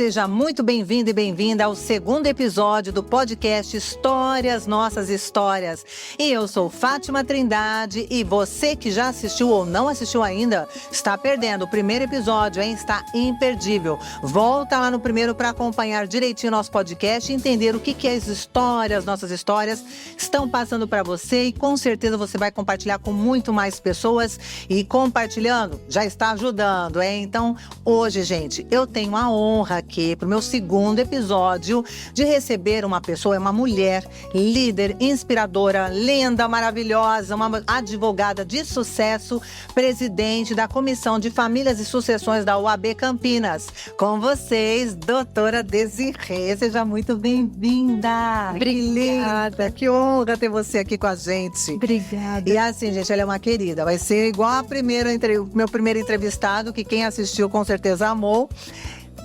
seja muito bem-vindo e bem-vinda ao segundo episódio do podcast Histórias, Nossas Histórias. E eu sou Fátima Trindade e você que já assistiu ou não assistiu ainda, está perdendo o primeiro episódio, hein? Está imperdível. Volta lá no primeiro para acompanhar direitinho nosso podcast e entender o que as histórias, nossas histórias, estão passando para você e com certeza você vai compartilhar com muito mais pessoas e compartilhando já está ajudando, hein? Então, hoje, gente, eu tenho a honra aqui para o meu segundo episódio de receber uma pessoa, uma mulher líder, inspiradora, lenda maravilhosa, uma advogada de sucesso, presidente da Comissão de Famílias e Sucessões da UAB Campinas. Com vocês, doutora Desirê, seja muito bem-vinda. Obrigada. Que honra ter você aqui com a gente. Obrigada. E assim, gente, ela é uma querida, vai ser igual o meu primeiro entrevistado, que quem assistiu com certeza amou.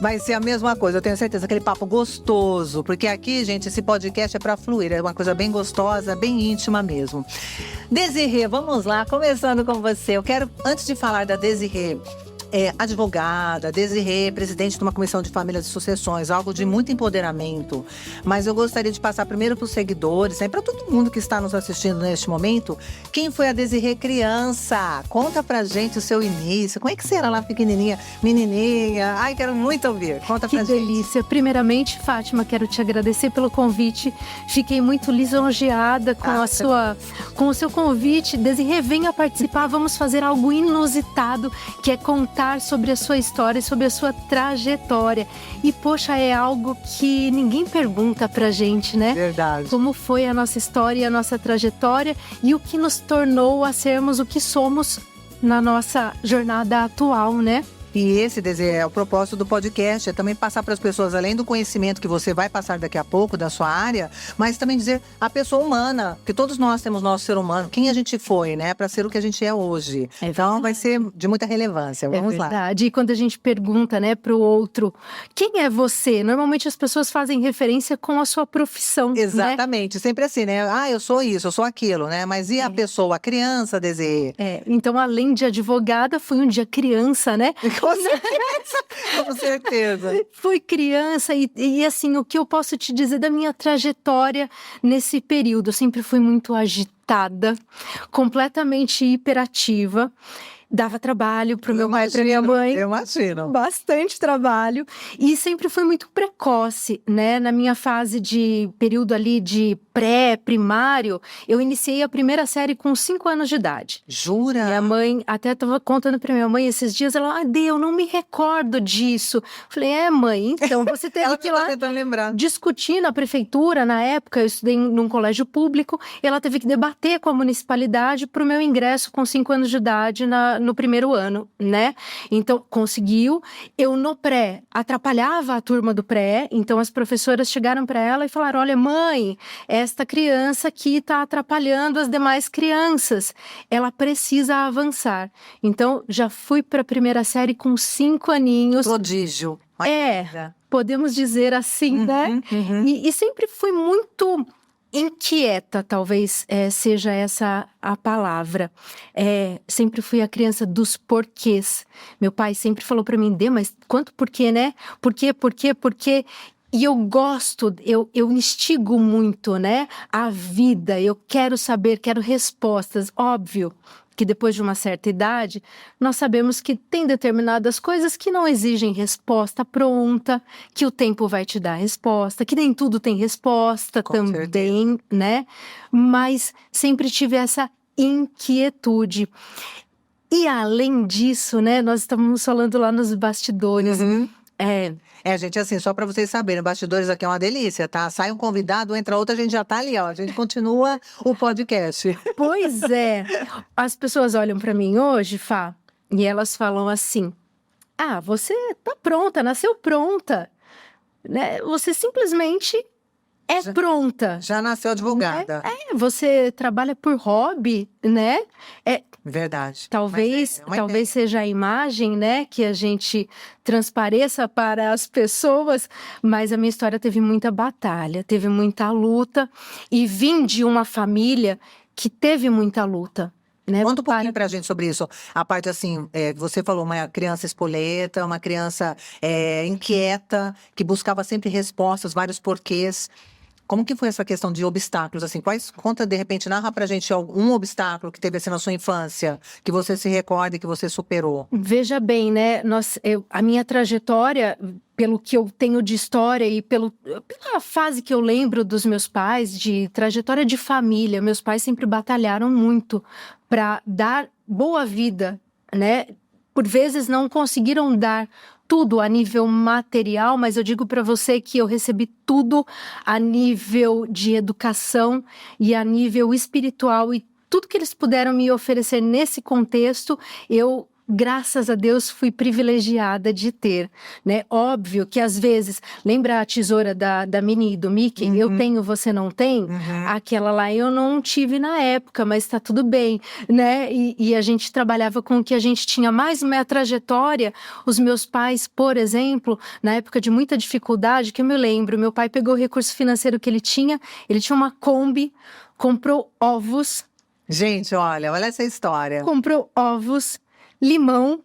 Vai ser a mesma coisa, eu tenho certeza, aquele papo gostoso, porque aqui, gente, esse podcast é para fluir, é uma coisa bem gostosa, bem íntima mesmo. Desirê, vamos lá, começando com você. Eu quero, antes de falar da Desirê, advogada, Desirê, presidente de uma comissão de famílias e sucessões, algo de muito empoderamento. Mas eu gostaria de passar primeiro para os seguidores, para todo mundo que está nos assistindo neste momento, quem foi a Desirê criança? Conta pra gente o seu início, como é que você era lá pequenininha, menininha? Ai, quero muito ouvir, conta pra gente. Que delícia. Primeiramente, Fátima, quero te agradecer pelo convite. Fiquei muito lisonjeada com o seu convite. Desirê, venha participar, vamos fazer algo inusitado, que é contar sobre a sua história, sobre a sua trajetória. E, poxa, é algo que ninguém pergunta pra gente, né? Verdade. Como foi a nossa história, a nossa trajetória e o que nos tornou a sermos o que somos na nossa jornada atual, né? E esse é o propósito do podcast, é também passar para as pessoas, além do conhecimento que você vai passar daqui a pouco da sua área, mas também dizer a pessoa humana, que todos nós temos nosso ser humano, quem a gente foi, né, para ser o que a gente é hoje. Então vai ser de muita relevância, vamos lá. É verdade, e quando a gente pergunta, né, para o outro, quem é você? Normalmente as pessoas fazem referência com a sua profissão, exatamente, né? Sempre assim, né, eu sou isso, eu sou aquilo, né, mas e a pessoa, a criança, Desirê? Então além de advogada, fui um dia criança, né? Com certeza, com certeza. Fui criança e assim, o que eu posso te dizer da minha trajetória nesse período? Eu sempre fui muito agitada, completamente hiperativa. Dava trabalho pro meu pai e pra minha mãe. Eu imagino. Bastante trabalho. E sempre fui muito precoce, né? Na minha fase de período ali de pré-primário, eu iniciei a primeira série com 5 anos de idade. Jura? Minha mãe, até estava contando pra minha mãe esses dias, ela, eu não me recordo disso. Falei, mãe, então você teve que ir lá discutir na prefeitura, na época eu estudei num colégio público, e ela teve que debater com a municipalidade pro meu ingresso com 5 anos de idade no primeiro ano, né? Então, conseguiu. Eu, no pré, atrapalhava a turma do pré, então as professoras chegaram para ela e falaram, olha, mãe, esta criança aqui está atrapalhando as demais crianças. Ela precisa avançar. Então, já fui para a primeira série com 5 aninhos. Prodígio. Podemos dizer assim, né? E sempre fui muito inquieta, talvez seja essa a palavra. Sempre fui a criança dos porquês. Meu pai sempre falou para mim, mas quanto porquê, né? Porquê? E eu gosto, eu instigo muito, né? A vida, eu quero saber, quero respostas. Óbvio que depois de uma certa idade, nós sabemos que tem determinadas coisas que não exigem resposta pronta, que o tempo vai te dar a resposta, que nem tudo tem resposta também, né? Mas sempre tive essa inquietude. E além disso, né, nós estávamos falando lá nos bastidores. Gente, assim, só para vocês saberem, bastidores aqui é uma delícia, tá? Sai um convidado, entra outro, a gente já tá ali, ó. A gente continua o podcast. Pois é. As pessoas olham para mim hoje, Fá, e elas falam assim, você tá pronta, nasceu pronta, né? Você simplesmente pronta. Já nasceu advogada. Você trabalha por hobby, né? Verdade. Talvez seja a imagem, né, que a gente transpareça para as pessoas, mas a minha história teve muita batalha, teve muita luta e vim de uma família que teve muita luta. né? Conta um pouquinho pra gente sobre isso. A parte assim, você falou uma criança espoleta, uma criança inquieta, que buscava sempre respostas, vários porquês. Como que foi essa questão de obstáculos, assim? Conta, de repente, narra pra gente algum obstáculo que teve, assim, na sua infância, que você se recorda e que você superou. Veja bem, né? A minha trajetória, pelo que eu tenho de história e pela fase que eu lembro dos meus pais, de trajetória de família, meus pais sempre batalharam muito para dar boa vida, né? Por vezes não conseguiram dar tudo a nível material, mas eu digo para você que eu recebi tudo a nível de educação e a nível espiritual, e tudo que eles puderam me oferecer nesse contexto, eu, graças a Deus, fui privilegiada de ter, né? Óbvio que às vezes, lembra a tesoura da Minnie e do Mickey? Uhum. Eu tenho, você não tem? Uhum. Aquela lá eu não tive na época, mas tá tudo bem, né? E a gente trabalhava com o que a gente tinha. Mais minha trajetória, os meus pais, por exemplo, na época de muita dificuldade, que eu me lembro, meu pai pegou o recurso financeiro que ele tinha uma Kombi, comprou ovos. Gente, olha essa história. Comprou ovos, limão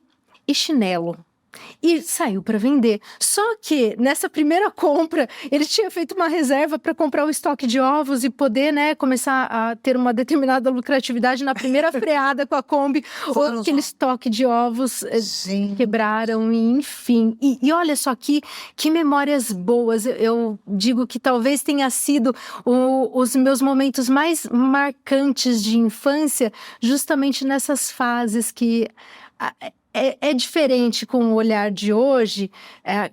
e chinelo. E saiu para vender. Só que nessa primeira compra, ele tinha feito uma reserva para comprar o estoque de ovos e poder, né, começar a ter uma determinada lucratividade. Na primeira freada com a Kombi, aquele estoque de ovos quebraram, e, enfim. E olha só que memórias boas. Eu digo que talvez tenha sido os meus momentos mais marcantes de infância, justamente nessas fases que é diferente com o olhar de hoje.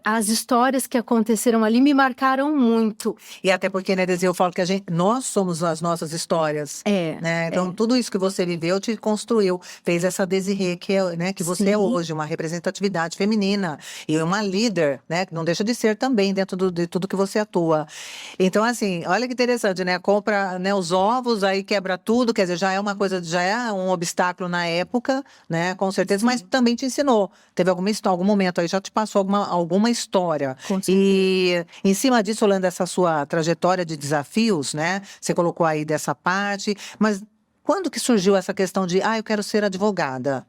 As histórias que aconteceram ali me marcaram muito. E até porque, né, Desi, eu falo que nós somos as nossas histórias. Né? Então, tudo isso que você viveu te construiu, fez essa Desirê que você é hoje, uma representatividade feminina e uma líder, né? Que não deixa de ser também dentro de tudo que você atua. Então, assim, olha que interessante, né? Compra, né, os ovos, aí quebra tudo, quer dizer, já é um obstáculo na época, né? Com certeza, mas também te ensinou. Teve algum momento aí, já te passou alguma história. E em cima disso, olhando essa sua trajetória de desafios, né? Você colocou aí dessa parte, mas quando que surgiu essa questão de, eu quero ser advogada?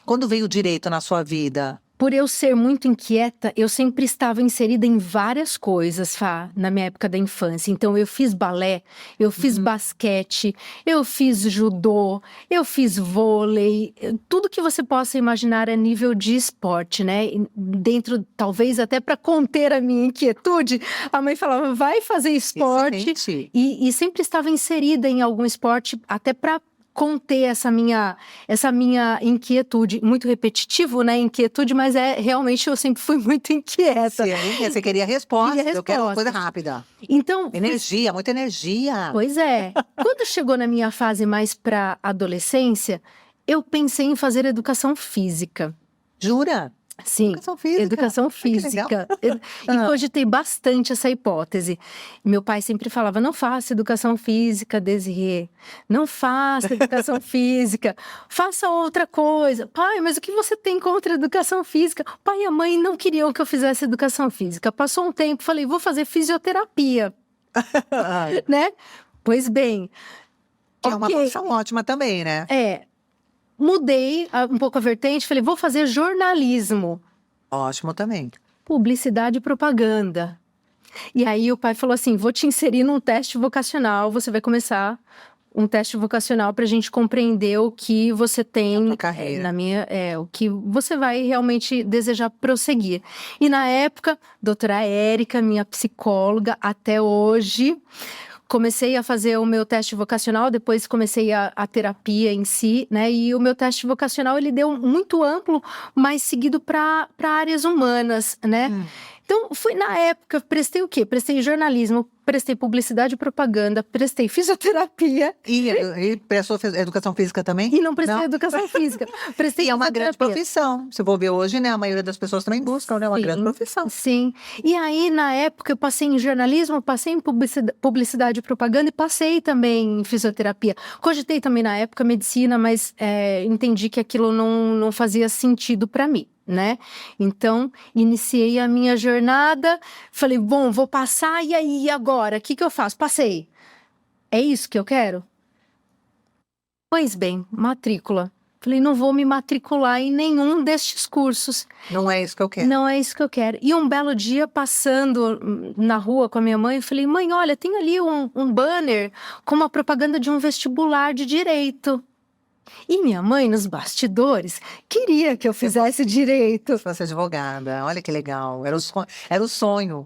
Quando veio o direito na sua vida? Por eu ser muito inquieta, eu sempre estava inserida em várias coisas, Fá, na minha época da infância. Então, eu fiz balé, eu fiz basquete, eu fiz judô, eu fiz vôlei, tudo que você possa imaginar a nível de esporte, né? Dentro, talvez até para conter a minha inquietude, a mãe falava, vai fazer esporte. E sempre estava inserida em algum esporte, até para conter essa minha inquietude. Muito repetitivo, né? Inquietude, mas realmente eu sempre fui muito inquieta. Você queria resposta, eu quero uma coisa rápida. Então, energia, muita energia. Pois é. Quando chegou na minha fase mais para adolescência, eu pensei em fazer educação física. Jura? Sim, educação física. E cogitei bastante essa hipótese. Meu pai sempre falava, não faça educação física, Desirê. Não faça educação física. Faça outra coisa. Pai, mas o que você tem contra a educação física? O pai e a mãe não queriam que eu fizesse educação física. Passou um tempo, falei, vou fazer fisioterapia. Né? Pois bem. Que é uma profissão ótima também, né? Mudei um pouco a vertente, falei, vou fazer jornalismo. Ótimo também. Publicidade e propaganda. E aí o pai falou assim, vou te inserir num teste vocacional, você vai começar um teste vocacional para a gente compreender o que você tem carreira. O que você vai realmente desejar prosseguir. E na época, doutora Érica, minha psicóloga, até hoje... Comecei a fazer o meu teste vocacional, depois comecei a terapia em si, né? E o meu teste vocacional, ele deu muito amplo, mas seguido para áreas humanas, né? Então, fui na época, prestei o quê? Prestei jornalismo, prestei publicidade e propaganda, prestei fisioterapia. E prestou educação física também? E não prestei educação física. Prestei uma grande profissão. Se for ver hoje, né, a maioria das pessoas também buscam, né, uma grande profissão. Sim. E aí, na época, eu passei em jornalismo, passei em publicidade e propaganda e passei também em fisioterapia. Cogitei também na época medicina, mas entendi que aquilo não fazia sentido para mim, né? Então, iniciei a minha jornada, falei, bom, vou passar, e aí, agora? O que eu faço? Passei. É isso que eu quero? Pois bem, matrícula. Falei, não vou me matricular em nenhum destes cursos. Não é isso que eu quero. Não é isso que eu quero. E um belo dia, passando na rua com a minha mãe, eu falei, mãe, olha, tem ali um banner com uma propaganda de um vestibular de direito. E minha mãe, nos bastidores, queria que eu fizesse direito. Se fosse advogada, olha que legal. Era o sonho.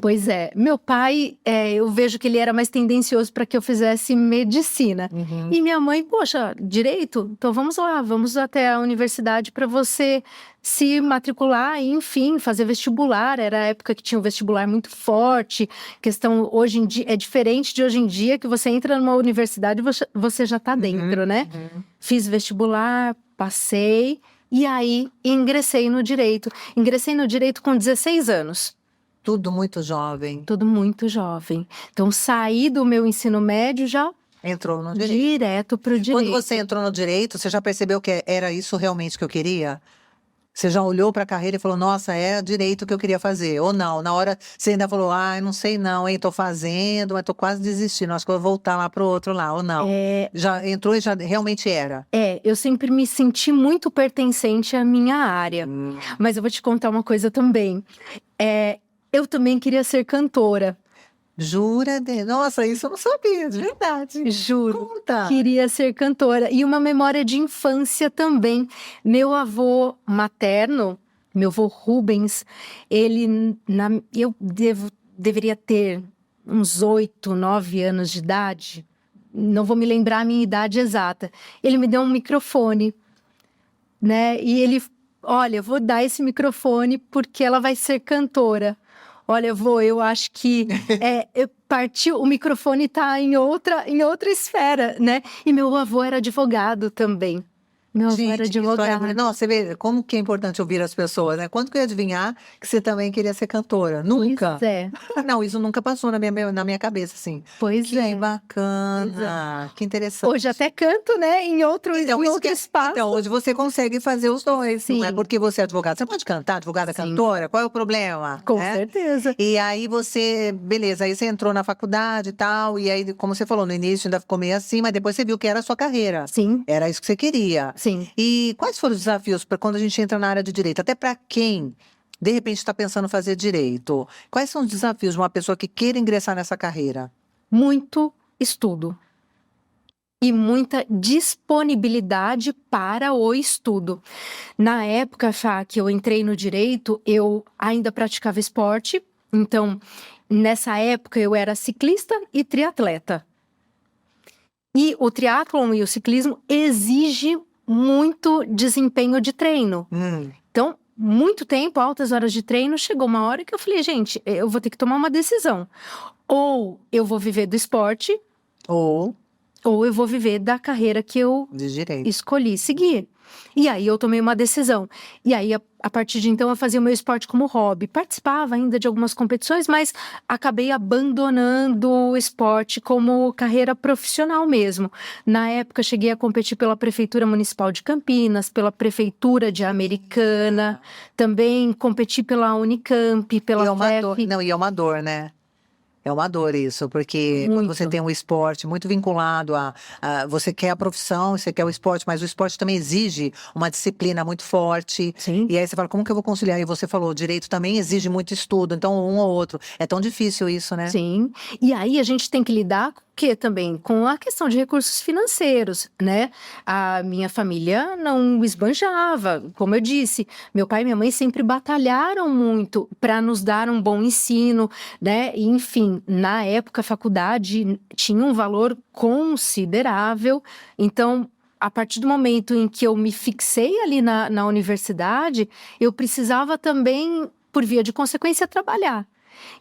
Pois é, meu pai, eu vejo que ele era mais tendencioso para que eu fizesse medicina. Uhum. E minha mãe, poxa, direito? Então vamos lá, vamos até a universidade para você se matricular e, enfim, fazer vestibular. Era a época que tinha um vestibular muito forte. Questão hoje em dia é diferente de hoje em dia, que você entra numa universidade e você já está dentro, né? Uhum. Fiz vestibular, passei e aí ingressei no direito. Ingressei no direito com 16 anos. Tudo muito jovem. Tudo muito jovem. Então, saí do meu ensino médio já Entrou no direito. direto para o direito. Quando você entrou no direito, você já percebeu que era isso realmente que eu queria? Você já olhou para a carreira e falou, nossa, é direito que eu queria fazer? Ou não? Na hora você ainda falou, eu não sei não, hein, tô fazendo, mas tô quase desistindo, acho que eu vou voltar lá pro outro lá, ou não? Já entrou e já realmente era? Eu sempre me senti muito pertencente à minha área. Mas eu vou te contar uma coisa também. Eu também queria ser cantora. Jura? Nossa, isso eu não sabia, de verdade. Juro. Conta. Queria ser cantora. E uma memória de infância também. Meu avô materno, meu avô Rubens, eu deveria ter uns 8, 9 anos de idade. Não vou me lembrar a minha idade exata. Ele me deu um microfone, né? E ele, olha, eu vou dar esse microfone porque ela vai ser cantora. Olha, eu acho que o microfone está em outra esfera, né? E meu avô era advogado também. Meu avô era advogado. Nossa, você vê como que é importante ouvir as pessoas, né? Quando que eu ia adivinhar que você também queria ser cantora? Nunca? Pois é. Não, isso nunca passou na minha cabeça, assim. Pois Que é. bacana, que interessante. Hoje até canto, né? Em outro espaço. Então, hoje você consegue fazer os dois. Sim. Não é porque você é advogada. Você pode cantar, advogada, Sim. cantora? Qual é o problema? Com certeza. E aí beleza, aí você entrou na faculdade e tal, e aí, como você falou, no início ainda ficou meio assim, mas depois você viu que era a sua carreira. Sim. Era isso que você queria. Sim. E quais foram os desafios para quando a gente entra na área de direito? Até para quem, de repente, está pensando em fazer direito. Quais são os desafios de uma pessoa que queira ingressar nessa carreira? Muito estudo. E muita disponibilidade para o estudo. Na época, Fá, que eu entrei no direito, eu ainda praticava esporte. Então, nessa época, eu era ciclista e triatleta. E o triatlon e o ciclismo exigem muito desempenho de treino. Então, muito tempo, altas horas de treino, chegou uma hora que eu falei, gente, eu vou ter que tomar uma decisão. Ou eu vou viver do esporte, ou eu vou viver da carreira que eu escolhi seguir. E aí eu tomei uma decisão. E aí, a partir de então, eu fazia o meu esporte como hobby. Participava ainda de algumas competições, mas acabei abandonando o esporte como carreira profissional mesmo. Na época, cheguei a competir pela Prefeitura Municipal de Campinas, pela Prefeitura de Americana, também competi pela Unicamp, pela FEF. Não, e é uma dor, né? É uma dor isso, porque Muito. quando você tem um esporte muito vinculado você quer a profissão, você quer o esporte, mas o esporte também exige uma disciplina muito forte. Sim. E aí você fala, como que eu vou conciliar? E você falou, o direito também exige muito estudo, então um ou outro. É tão difícil isso, né? Sim. E aí a gente tem que lidar com o quê também? Com a questão de recursos financeiros, né? A minha família não esbanjava, como eu disse. Meu pai e minha mãe sempre batalharam muito para nos dar um bom ensino, né? E, enfim, na época a faculdade tinha um valor considerável. Então, a partir do momento em que eu me fixei ali na universidade, eu precisava também, por via de consequência, trabalhar.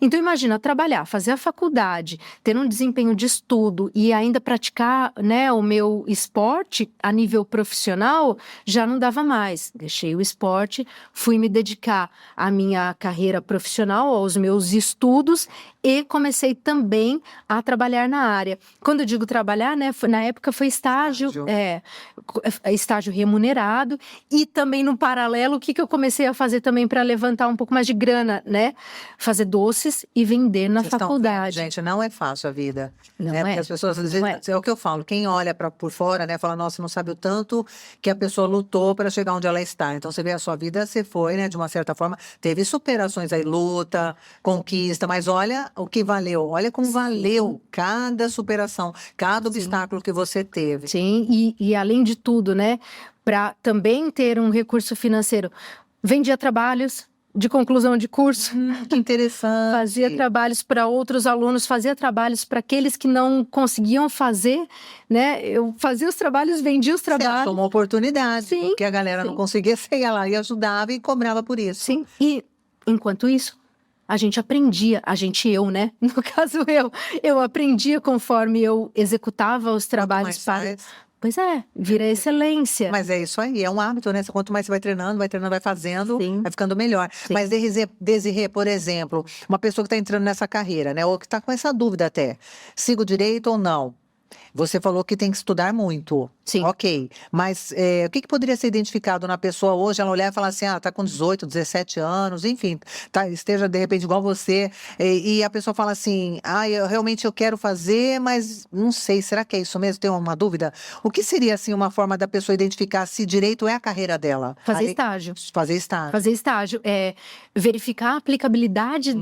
Então, imagina, trabalhar, fazer a faculdade, ter um desempenho de estudo e ainda praticar, né, o meu esporte a nível profissional, já não dava mais. Deixei o esporte, fui me dedicar à minha carreira profissional, aos meus estudos e comecei também a trabalhar na área. Quando eu digo trabalhar, né, na época foi estágio remunerado, e também no paralelo, o que eu comecei a fazer também para levantar um pouco mais de grana, né? Fazer doces e vender na faculdade. Gente, não é fácil a vida. Não né? é. Porque as pessoas, às vezes, é o que eu falo, quem olha por fora, né, fala, nossa, não sabe o tanto que a pessoa lutou para chegar onde ela está. Então, você vê a sua vida, você foi, né, de uma certa forma, teve superações aí, luta, conquista, mas olha o que valeu, olha como valeu cada superação, cada obstáculo que você teve. Sim, e além de tudo, né, para também ter um recurso financeiro, vendia trabalhos de conclusão de curso. Que interessante. Fazia trabalhos para outros alunos, fazia trabalhos para aqueles que não conseguiam fazer, né? Eu fazia os trabalhos, vendia os trabalhos. Você achou uma oportunidade, Sim, porque a galera não conseguia, você ia lá e ajudava e cobrava por isso. Sim, e enquanto isso, a gente aprendia, eu, né? No caso, eu aprendia conforme eu executava os trabalhos para... Pois é, vira excelência. Mas é isso aí, é um hábito, né? Quanto mais você vai treinando, vai fazendo, Sim. vai ficando melhor. Sim. Mas Desirê, por exemplo, uma pessoa que está entrando nessa carreira, né? Ou que está com essa dúvida até, sigo direito ou não? Você falou que tem que estudar muito. Sim. Ok. Mas o que poderia ser identificado na pessoa hoje? Ela olhar e falar assim, tá com 18, 17 anos, enfim, esteja de repente igual você, e a pessoa fala assim, eu quero fazer, mas não sei, será que é isso mesmo? Tenho uma dúvida. O que seria, assim, uma forma da pessoa identificar se direito é a carreira dela? Fazer estágio. Fazer estágio. Fazer estágio. Verificar a aplicabilidade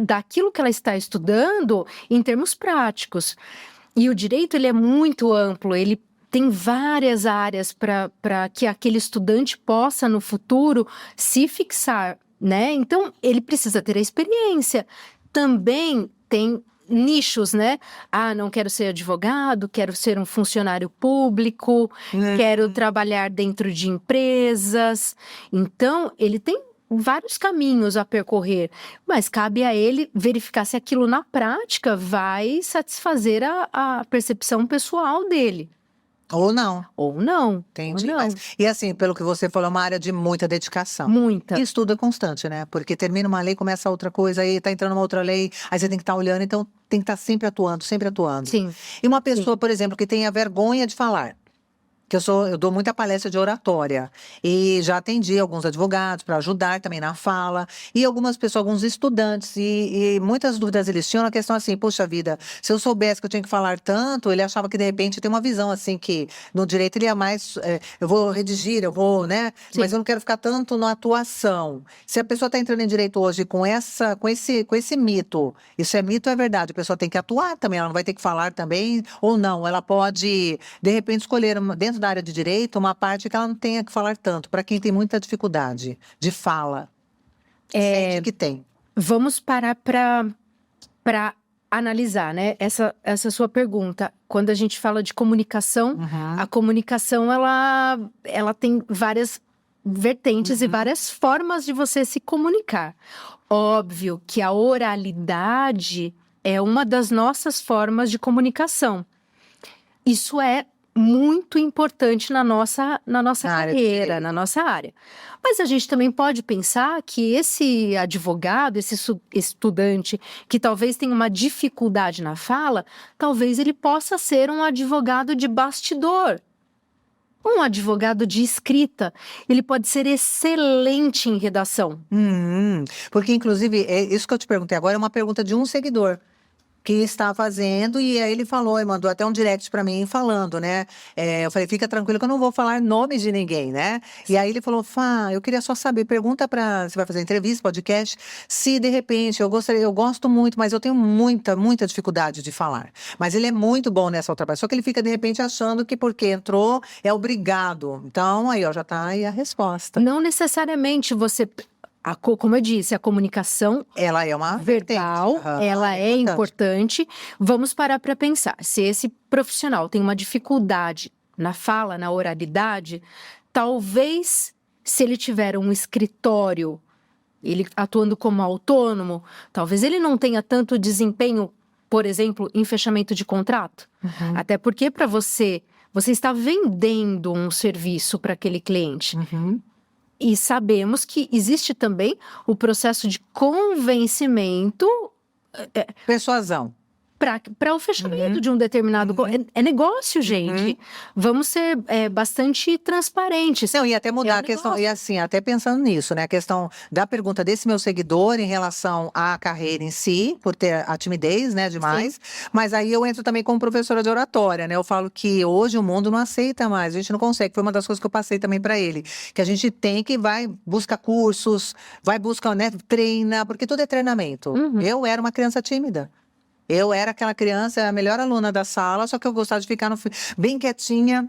daquilo que ela está estudando em termos práticos. E o direito, ele é muito amplo, ele tem várias áreas para que aquele estudante possa, no futuro, se fixar, né? Então, ele precisa ter a experiência. Também tem nichos, né? Não quero ser advogado, quero ser um funcionário público, quero trabalhar dentro de empresas. Então, ele tem vários caminhos a percorrer, mas cabe a ele verificar se aquilo na prática vai satisfazer a percepção pessoal dele. Ou não. Ou não. Entendi. E assim, pelo que você falou, é uma área de muita dedicação. Muita. E estudo é constante, né? Porque termina uma lei, começa outra coisa, aí tá entrando uma outra lei, aí você tem que estar olhando, então tem que estar sempre atuando, sempre atuando. Sim. E uma pessoa, por exemplo, que tenha vergonha de falar, que eu dou muita palestra de oratória e já atendi alguns advogados para ajudar também na fala e algumas pessoas, alguns estudantes e muitas dúvidas eles tinham na questão assim, poxa vida, se eu soubesse que eu tinha que falar tanto, ele achava que de repente tem uma visão assim que no direito ele é mais, eu vou redigir, eu vou, né? Sim. Mas eu não quero ficar tanto na atuação. Se a pessoa está entrando em direito hoje com esse mito, isso é mito, é verdade, a pessoa tem que atuar também, ela não vai ter que falar também ou não, ela pode de repente escolher dentro da área de direito, uma parte que ela não tenha que falar tanto, para quem tem muita dificuldade de fala. Sente que tem. Vamos parar para analisar, né? Essa sua pergunta. Quando a gente fala de comunicação, a comunicação, ela tem várias vertentes e várias formas de você se comunicar. Óbvio que a oralidade é uma das nossas formas de comunicação. Isso é muito importante na nossa carreira, na nossa área. Mas a gente também pode pensar que esse advogado, esse estudante que talvez tenha uma dificuldade na fala, talvez ele possa ser um advogado de bastidor. Um advogado de escrita, ele pode ser excelente em redação. Porque, inclusive, isso que eu te perguntei agora é uma pergunta de um seguidor que está fazendo, e aí ele falou, e mandou até um direct para mim falando, né? Eu falei, fica tranquilo que eu não vou falar nome de ninguém, né? E aí ele falou, Fá, eu queria só saber, pergunta você vai fazer entrevista, podcast, se de repente eu gosto muito, mas eu tenho muita, muita dificuldade de falar. Mas ele é muito bom nessa outra parte, só que ele fica de repente achando que porque entrou é obrigado. Então, aí, ó, já tá aí a resposta. Não necessariamente você... Como eu disse, a comunicação ela é uma verbal, ela é importante. Vamos parar para pensar. Se esse profissional tem uma dificuldade na fala, na oralidade, talvez se ele tiver um escritório, ele atuando como autônomo, talvez ele não tenha tanto desempenho, por exemplo, em fechamento de contrato. Até porque para você está vendendo um serviço para aquele cliente. E sabemos que existe também o processo de convencimento Persuasão. Para o fechamento de um determinado... É negócio, gente. Vamos ser bastante transparentes. Não, e até mudar É um a questão, negócio. e assim, até pensando nisso, né? A questão da pergunta desse meu seguidor em relação à carreira em si, por ter a timidez, né, demais. Mas aí eu entro também como professora de oratória, né? Eu falo que hoje o mundo não aceita mais, a gente não consegue. Foi uma das coisas que eu passei também para ele, que a gente tem que buscar cursos, vai buscar, né, treina, porque tudo é treinamento. Eu era uma criança tímida. Eu era aquela criança, a melhor aluna da sala, só que eu gostava de ficar bem quietinha.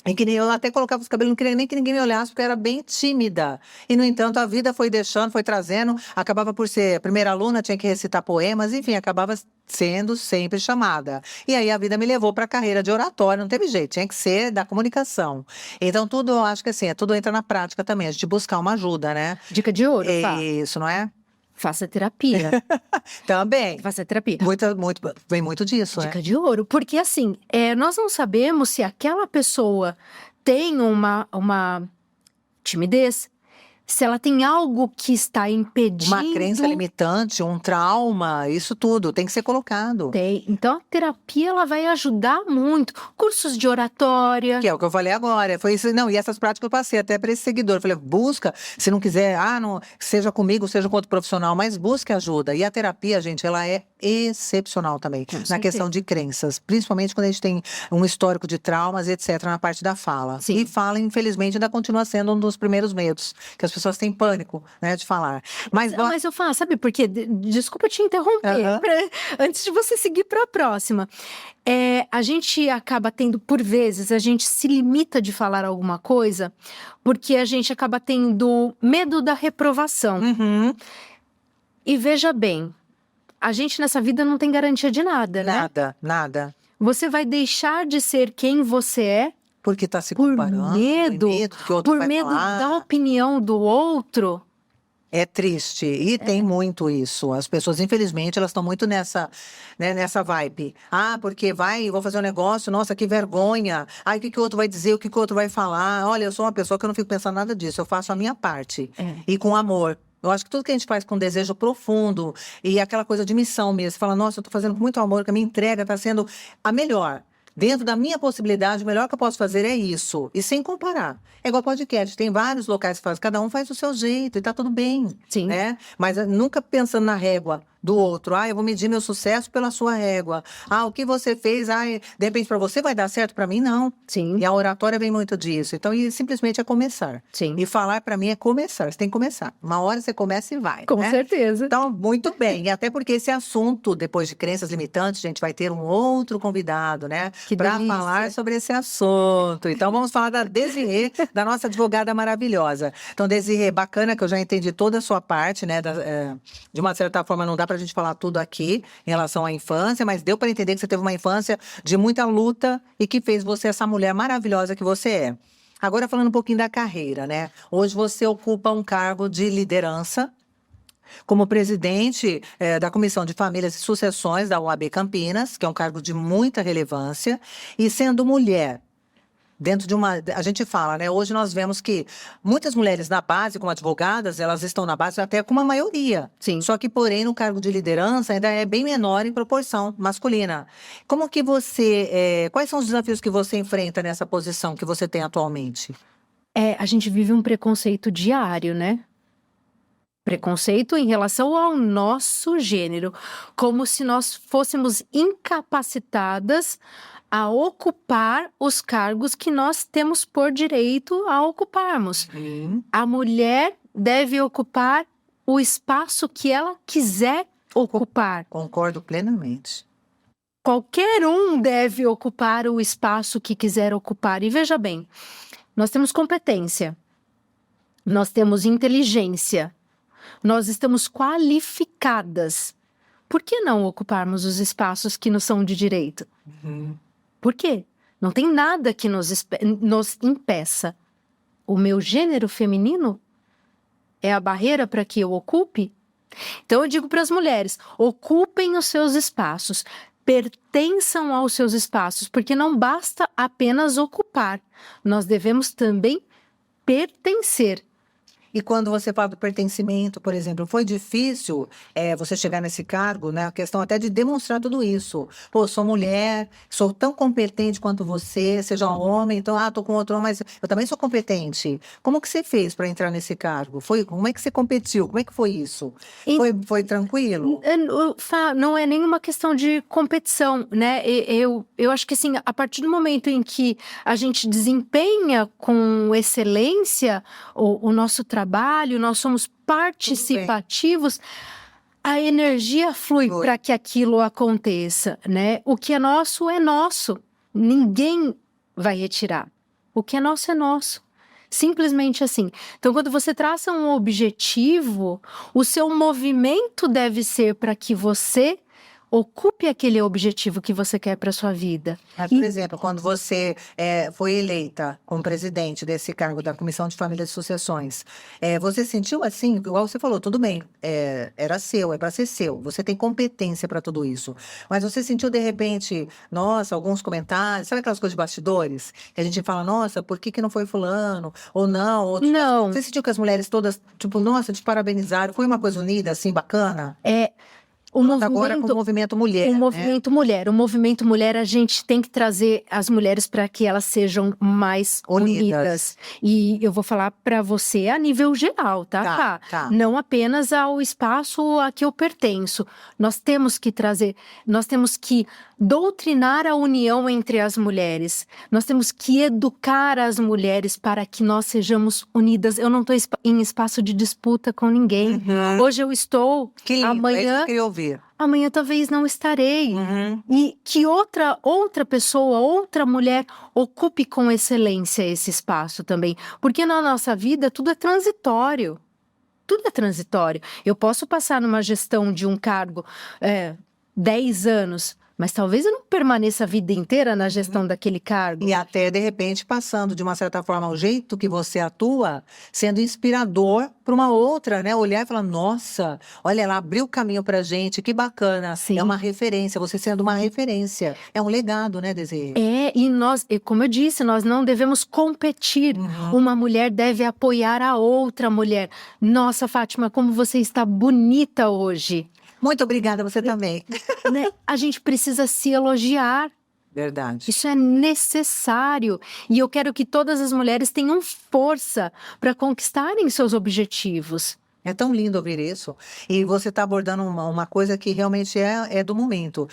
E que nem eu até colocava os cabelos, não queria nem que ninguém me olhasse, porque eu era bem tímida. E, no entanto, a vida foi deixando, foi trazendo, acabava por ser a primeira aluna, tinha que recitar poemas, enfim, acabava sendo sempre chamada. E aí a vida me levou para a carreira de oratória, não teve jeito, tinha que ser da comunicação. Então, tudo, eu acho que assim, tudo entra na prática também, a gente buscar uma ajuda, né? Dica de ouro, Fá. Isso, não é? Faça terapia. Também. Faça terapia. Vem muito disso, né? Dica de ouro. Porque, assim, nós não sabemos se aquela pessoa tem uma timidez, se ela tem algo que está impedindo... Uma crença limitante, um trauma, isso tudo tem que ser colocado. Tem. Então, a terapia, ela vai ajudar muito. Cursos de oratória. Que é o que eu falei agora. Foi isso, não, e essas práticas eu passei até para esse seguidor. Eu falei, busca, se não quiser, não, seja comigo, seja com outro profissional, mas busque ajuda. E a terapia, gente, ela é excepcional também, na questão de crenças, principalmente quando a gente tem um histórico de traumas, etc., na parte da fala. Sim. E fala, infelizmente, ainda continua sendo um dos primeiros medos, que as pessoas têm pânico, né, de falar. Mas eu falo, sabe por quê? Desculpa te interromper, antes de você seguir para a próxima. A gente acaba tendo, por vezes, a gente se limita de falar alguma coisa, porque a gente acaba tendo medo da reprovação. E veja bem, a gente nessa vida não tem garantia de nada, né? Nada. Você vai deixar de ser quem você é porque está se por comparando, medo que o outro por vai medo falar. da opinião do outro. É triste, e tem muito isso. As pessoas, infelizmente, elas estão muito nessa, né, nessa vibe. Porque vou fazer um negócio, nossa, que vergonha. O que o outro vai dizer, o que o outro vai falar. Olha, eu sou uma pessoa que eu não fico pensando nada disso, eu faço a minha parte. E com amor. Eu acho que tudo que a gente faz com desejo profundo e aquela coisa de missão mesmo. Você fala, nossa, eu estou fazendo com muito amor, que a minha entrega está sendo a melhor. Dentro da minha possibilidade, o melhor que eu posso fazer é isso. E sem comparar. É igual podcast, tem vários locais que fazem, cada um faz do seu jeito e tá tudo bem. Sim. Né? Mas nunca pensando na régua do outro. Eu vou medir meu sucesso pela sua régua. O que você fez, de repente para você vai dar certo, para mim não. Sim. E a oratória vem muito disso. Então, simplesmente é começar. Sim. E falar para mim é começar. Você tem que começar. Uma hora você começa e vai. Com né? certeza. Então, muito bem. E até porque esse assunto, depois de crenças limitantes, a gente vai ter um outro convidado, né? Para falar sobre esse assunto. Então, vamos falar da Desirê, da nossa advogada maravilhosa. Então, Desirê, bacana que eu já entendi toda a sua parte, né? De uma certa forma, não dá pra gente falar tudo aqui em relação à infância, mas deu para entender que você teve uma infância de muita luta e que fez você essa mulher maravilhosa que você é. Agora, falando um pouquinho da carreira, né? Hoje você ocupa um cargo de liderança como presidente da Comissão de Famílias e Sucessões da OAB Campinas, que é um cargo de muita relevância, e sendo mulher, dentro de a gente fala, né? Hoje nós vemos que muitas mulheres na base, como advogadas, elas estão na base até com uma maioria. Sim. Só que, porém, no cargo de liderança ainda é bem menor em proporção masculina. Como que quais são os desafios que você enfrenta nessa posição que você tem atualmente? A gente vive um preconceito diário, né? Preconceito em relação ao nosso gênero, como se nós fôssemos incapacitadas a ocupar os cargos que nós temos por direito a ocuparmos. A mulher deve ocupar o espaço que ela quiser ocupar. Concordo plenamente. Qualquer um deve ocupar o espaço que quiser ocupar. E veja bem, nós temos competência, nós temos inteligência, nós estamos qualificadas. Por que não ocuparmos os espaços que nos são de direito? Por quê? Não tem nada que nos impeça. O meu gênero feminino é a barreira para que eu ocupe? Então eu digo para as mulheres, ocupem os seus espaços, pertençam aos seus espaços, porque não basta apenas ocupar, nós devemos também pertencer. E quando você fala do pertencimento, por exemplo, foi difícil você chegar nesse cargo, né? A questão até de demonstrar tudo isso. Pô, sou mulher, sou tão competente quanto você, seja um homem, então, tô com outro homem, mas eu também sou competente. Como que você fez para entrar nesse cargo? Como é que você competiu? Como é que foi isso? E- Foi tranquilo? Não é nenhuma questão de competição, né? Eu acho que assim, a partir do momento em que a gente desempenha com excelência o nosso trabalho, nós somos participativos, a energia flui para que aquilo aconteça, né? O que é nosso, ninguém vai retirar. O que é nosso. Simplesmente assim. Então, quando você traça um objetivo, o seu movimento deve ser para que você ocupe aquele objetivo que você quer para sua vida. Mas, por exemplo, quando você foi eleita como presidente desse cargo da Comissão de Famílias e Sucessões, você sentiu assim, igual você falou, tudo bem, era seu, é para ser seu, você tem competência para tudo isso, mas você sentiu de repente, nossa, alguns comentários, sabe aquelas coisas de bastidores? Que a gente fala, nossa, por que não foi fulano? Ou não? Ou, Não. Você sentiu que as mulheres todas, tipo, nossa, te parabenizaram, foi uma coisa unida, assim, bacana? Agora com o movimento mulher. O movimento mulher. O movimento mulher, a gente tem que trazer as mulheres para que elas sejam mais unidas. E eu vou falar para você a nível geral, tá? Não apenas ao espaço a que eu pertenço. Nós temos que trazer, nós temos que doutrinar a união entre as mulheres. Nós temos que educar as mulheres para que nós sejamos unidas. Eu não estou em espaço de disputa com ninguém. Uhum. Hoje eu estou, que lindo, amanhã... É isso que eu queria ouvir. Amanhã talvez não estarei. Uhum. E que outra pessoa, outra mulher ocupe com excelência esse espaço também. Porque na nossa vida tudo é transitório. Tudo é transitório. Eu posso passar numa gestão de um cargo 10 anos, mas talvez eu não permaneça a vida inteira na gestão daquele cargo. E até, de repente, passando, de uma certa forma, o jeito que você atua, sendo inspirador para uma outra, né? Olhar e falar, nossa, olha, ela abriu o caminho pra gente, que bacana. Sim. É uma referência, você sendo uma referência. É um legado, né, Desirê? E nós, como eu disse, nós não devemos competir. Uhum. Uma mulher deve apoiar a outra mulher. Nossa, Fátima, como você está bonita hoje. Muito obrigada, você também. Né? A gente precisa se elogiar. Verdade. Isso é necessário. E eu quero que todas as mulheres tenham força para conquistarem seus objetivos. É tão lindo ouvir isso. E você está abordando uma coisa que realmente é do momento.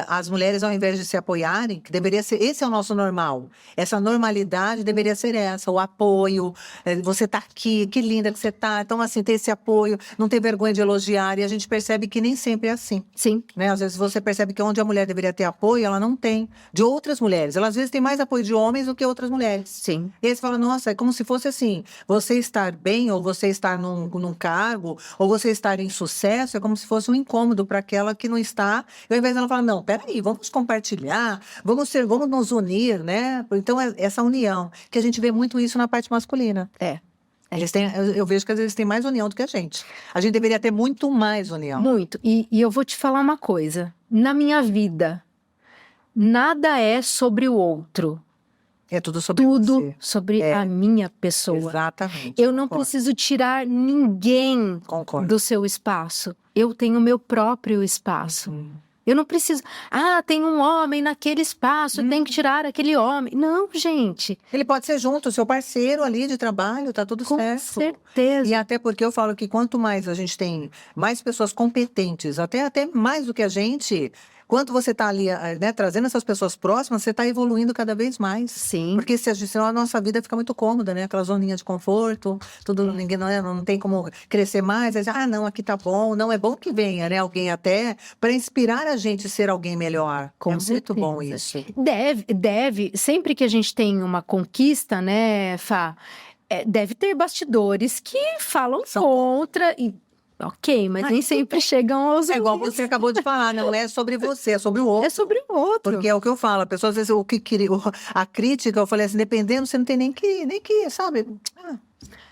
As mulheres, ao invés de se apoiarem, que deveria ser, esse é o nosso normal. Essa normalidade deveria ser essa, o apoio. Você está aqui, que linda que você está. Então, assim, ter esse apoio, não ter vergonha de elogiar. E a gente percebe que nem sempre é assim. Sim. Né? Às vezes você percebe que onde a mulher deveria ter apoio, ela não tem. De outras mulheres. Ela às vezes tem mais apoio de homens do que outras mulheres. Sim. E aí você fala, nossa, é como se fosse assim, você estar bem ou você estar num cargo, ou você estar em sucesso, é como se fosse um incômodo para aquela que não está. E ao invés dela falar, não, peraí, vamos compartilhar, vamos nos unir, né? Então, essa união, que a gente vê muito isso na parte masculina. Eu vejo que às vezes tem mais união do que a gente. A gente deveria ter muito mais união. Muito. E eu vou te falar uma coisa. Na minha vida, nada é sobre o outro. É tudo sobre você. Sobre a minha pessoa. Exatamente. Eu não preciso tirar ninguém do seu espaço. Eu tenho meu próprio espaço. Eu não preciso... tem um homem naquele espaço, tem que tirar aquele homem. Não, gente. Ele pode ser junto, o seu parceiro ali de trabalho, tá tudo certo. Com certeza. E até porque eu falo que quanto mais a gente tem mais pessoas competentes, até mais do que a gente... Quanto você está ali, né, trazendo essas pessoas próximas, você está evoluindo cada vez mais. Sim. Porque senão a nossa vida fica muito cômoda, né? Aquela zoninha de conforto, tudo, ninguém não tem como crescer mais. Aí, não, aqui tá bom. Não, é bom que venha, né? Alguém até para inspirar a gente a ser alguém melhor. Com certeza. Muito bom isso. Deve. Sempre que a gente tem uma conquista, né, Fá? Deve ter bastidores que falam contra e... Ok, mas nem sempre chegam aos... É igual você acabou de falar, não é sobre você, é sobre o outro. É sobre o outro. Porque é o que eu falo, a pessoa às vezes a crítica, eu falei assim, dependendo, você não tem nem que sabe?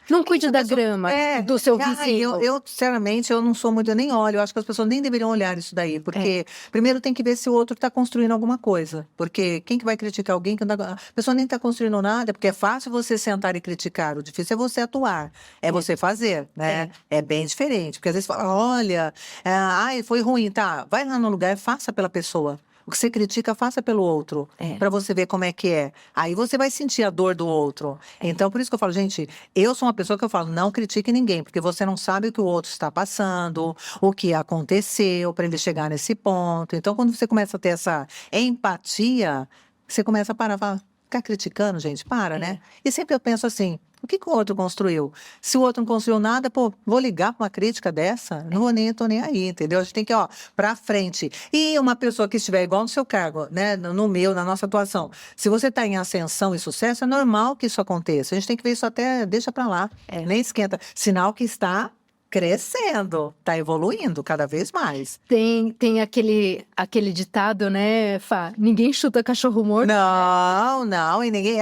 Não cuide da pessoa- grama do seu Ai, vizinho. sinceramente, eu não sou muito, eu nem olho. Eu acho que as pessoas nem deveriam olhar isso daí. Porque, primeiro, tem que ver se o outro está construindo alguma coisa. Porque quem que vai criticar alguém que não tá, a pessoa nem está construindo nada? Porque é fácil você sentar e criticar. O difícil é você atuar. É você fazer, né? É bem diferente. Porque às vezes fala, olha, ai, foi ruim. Tá, vai lá no lugar e faça pela pessoa. O que você critica, faça pelo outro, para você ver como é que é. Aí você vai sentir a dor do outro. Então, por isso que eu falo, gente, eu sou uma pessoa que eu falo, não critique ninguém, porque você não sabe o que o outro está passando, o que aconteceu para ele chegar nesse ponto. Então, quando você começa a ter essa empatia, você começa a parar, falar, ficar criticando, gente, para, né? E sempre eu penso assim, o que que o outro construiu? Se o outro não construiu nada, pô, vou ligar para uma crítica dessa? Não vou nem, tô nem aí, entendeu? A gente tem que, ó, para frente. E uma pessoa que estiver igual no seu cargo, né, no meu, na nossa atuação, se você está em ascensão e sucesso, é normal que isso aconteça. A gente tem que ver isso até, deixa para lá, nem esquenta. Sinal que está crescendo, está evoluindo cada vez mais. Tem aquele ditado, né, Fá? Ninguém chuta cachorro morto. Não, e ninguém.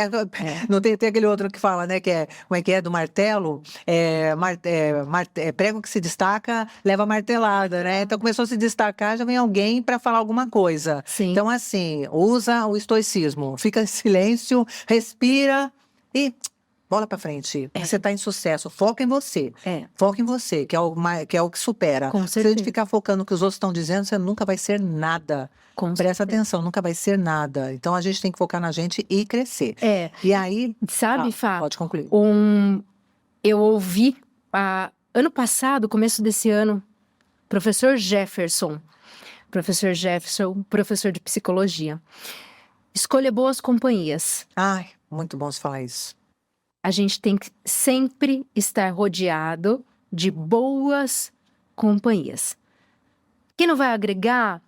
Não tem aquele outro que fala, né? Que é, como é que é? Do martelo? Prego que se destaca, leva martelada, né? Então começou a se destacar, já vem alguém para falar alguma coisa. Sim. Então, assim, usa o estoicismo, fica em silêncio, respira e bola para frente. Você está em sucesso, foca em você. Foca em você, que é o que supera. Com Se a gente certeza. ficar focando no que os outros estão dizendo, você nunca vai ser nada. Presta atenção, nunca vai ser nada. Então a gente tem que focar na gente e crescer. E aí. Sabe, Fá? Pode concluir. Eu ouvi ano passado, começo desse ano, professor Jefferson, professor de psicologia. Escolha boas companhias. Ai, muito bom você falar isso. A gente tem que sempre estar rodeado de boas companhias. Quem não vai agregar,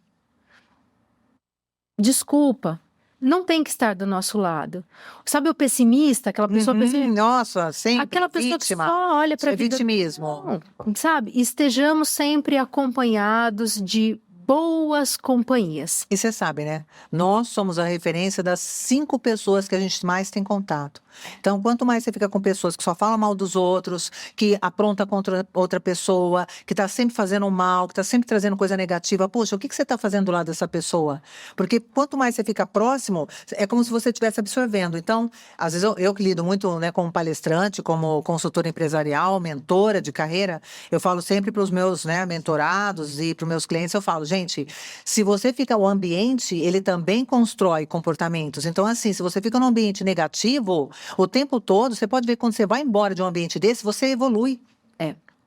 desculpa, não tem que estar do nosso lado. Sabe o pessimista, aquela pessoa pessimista? Nossa, sempre Aquela pessoa vítima. que só olha para a vida. Vitimismo. Não, sabe? Estejamos sempre acompanhados de boas companhias. E você sabe, né? Nós somos a referência das 5 pessoas que a gente mais tem contato. Então, quanto mais você fica com pessoas que só falam mal dos outros, que apronta contra outra pessoa, que está sempre fazendo mal, que está sempre trazendo coisa negativa, poxa, o que você está fazendo do lado dessa pessoa? Porque quanto mais você fica próximo, é como se você estivesse absorvendo. Então, às vezes eu que lido muito, né, como palestrante, como consultora empresarial, mentora de carreira, eu falo sempre para os meus, né, mentorados e para os meus clientes, eu falo, gente, se você fica, o ambiente, ele também constrói comportamentos. Então, assim, se você fica num ambiente negativo, o tempo todo, você pode ver quando você vai embora de um ambiente desse, você evolui.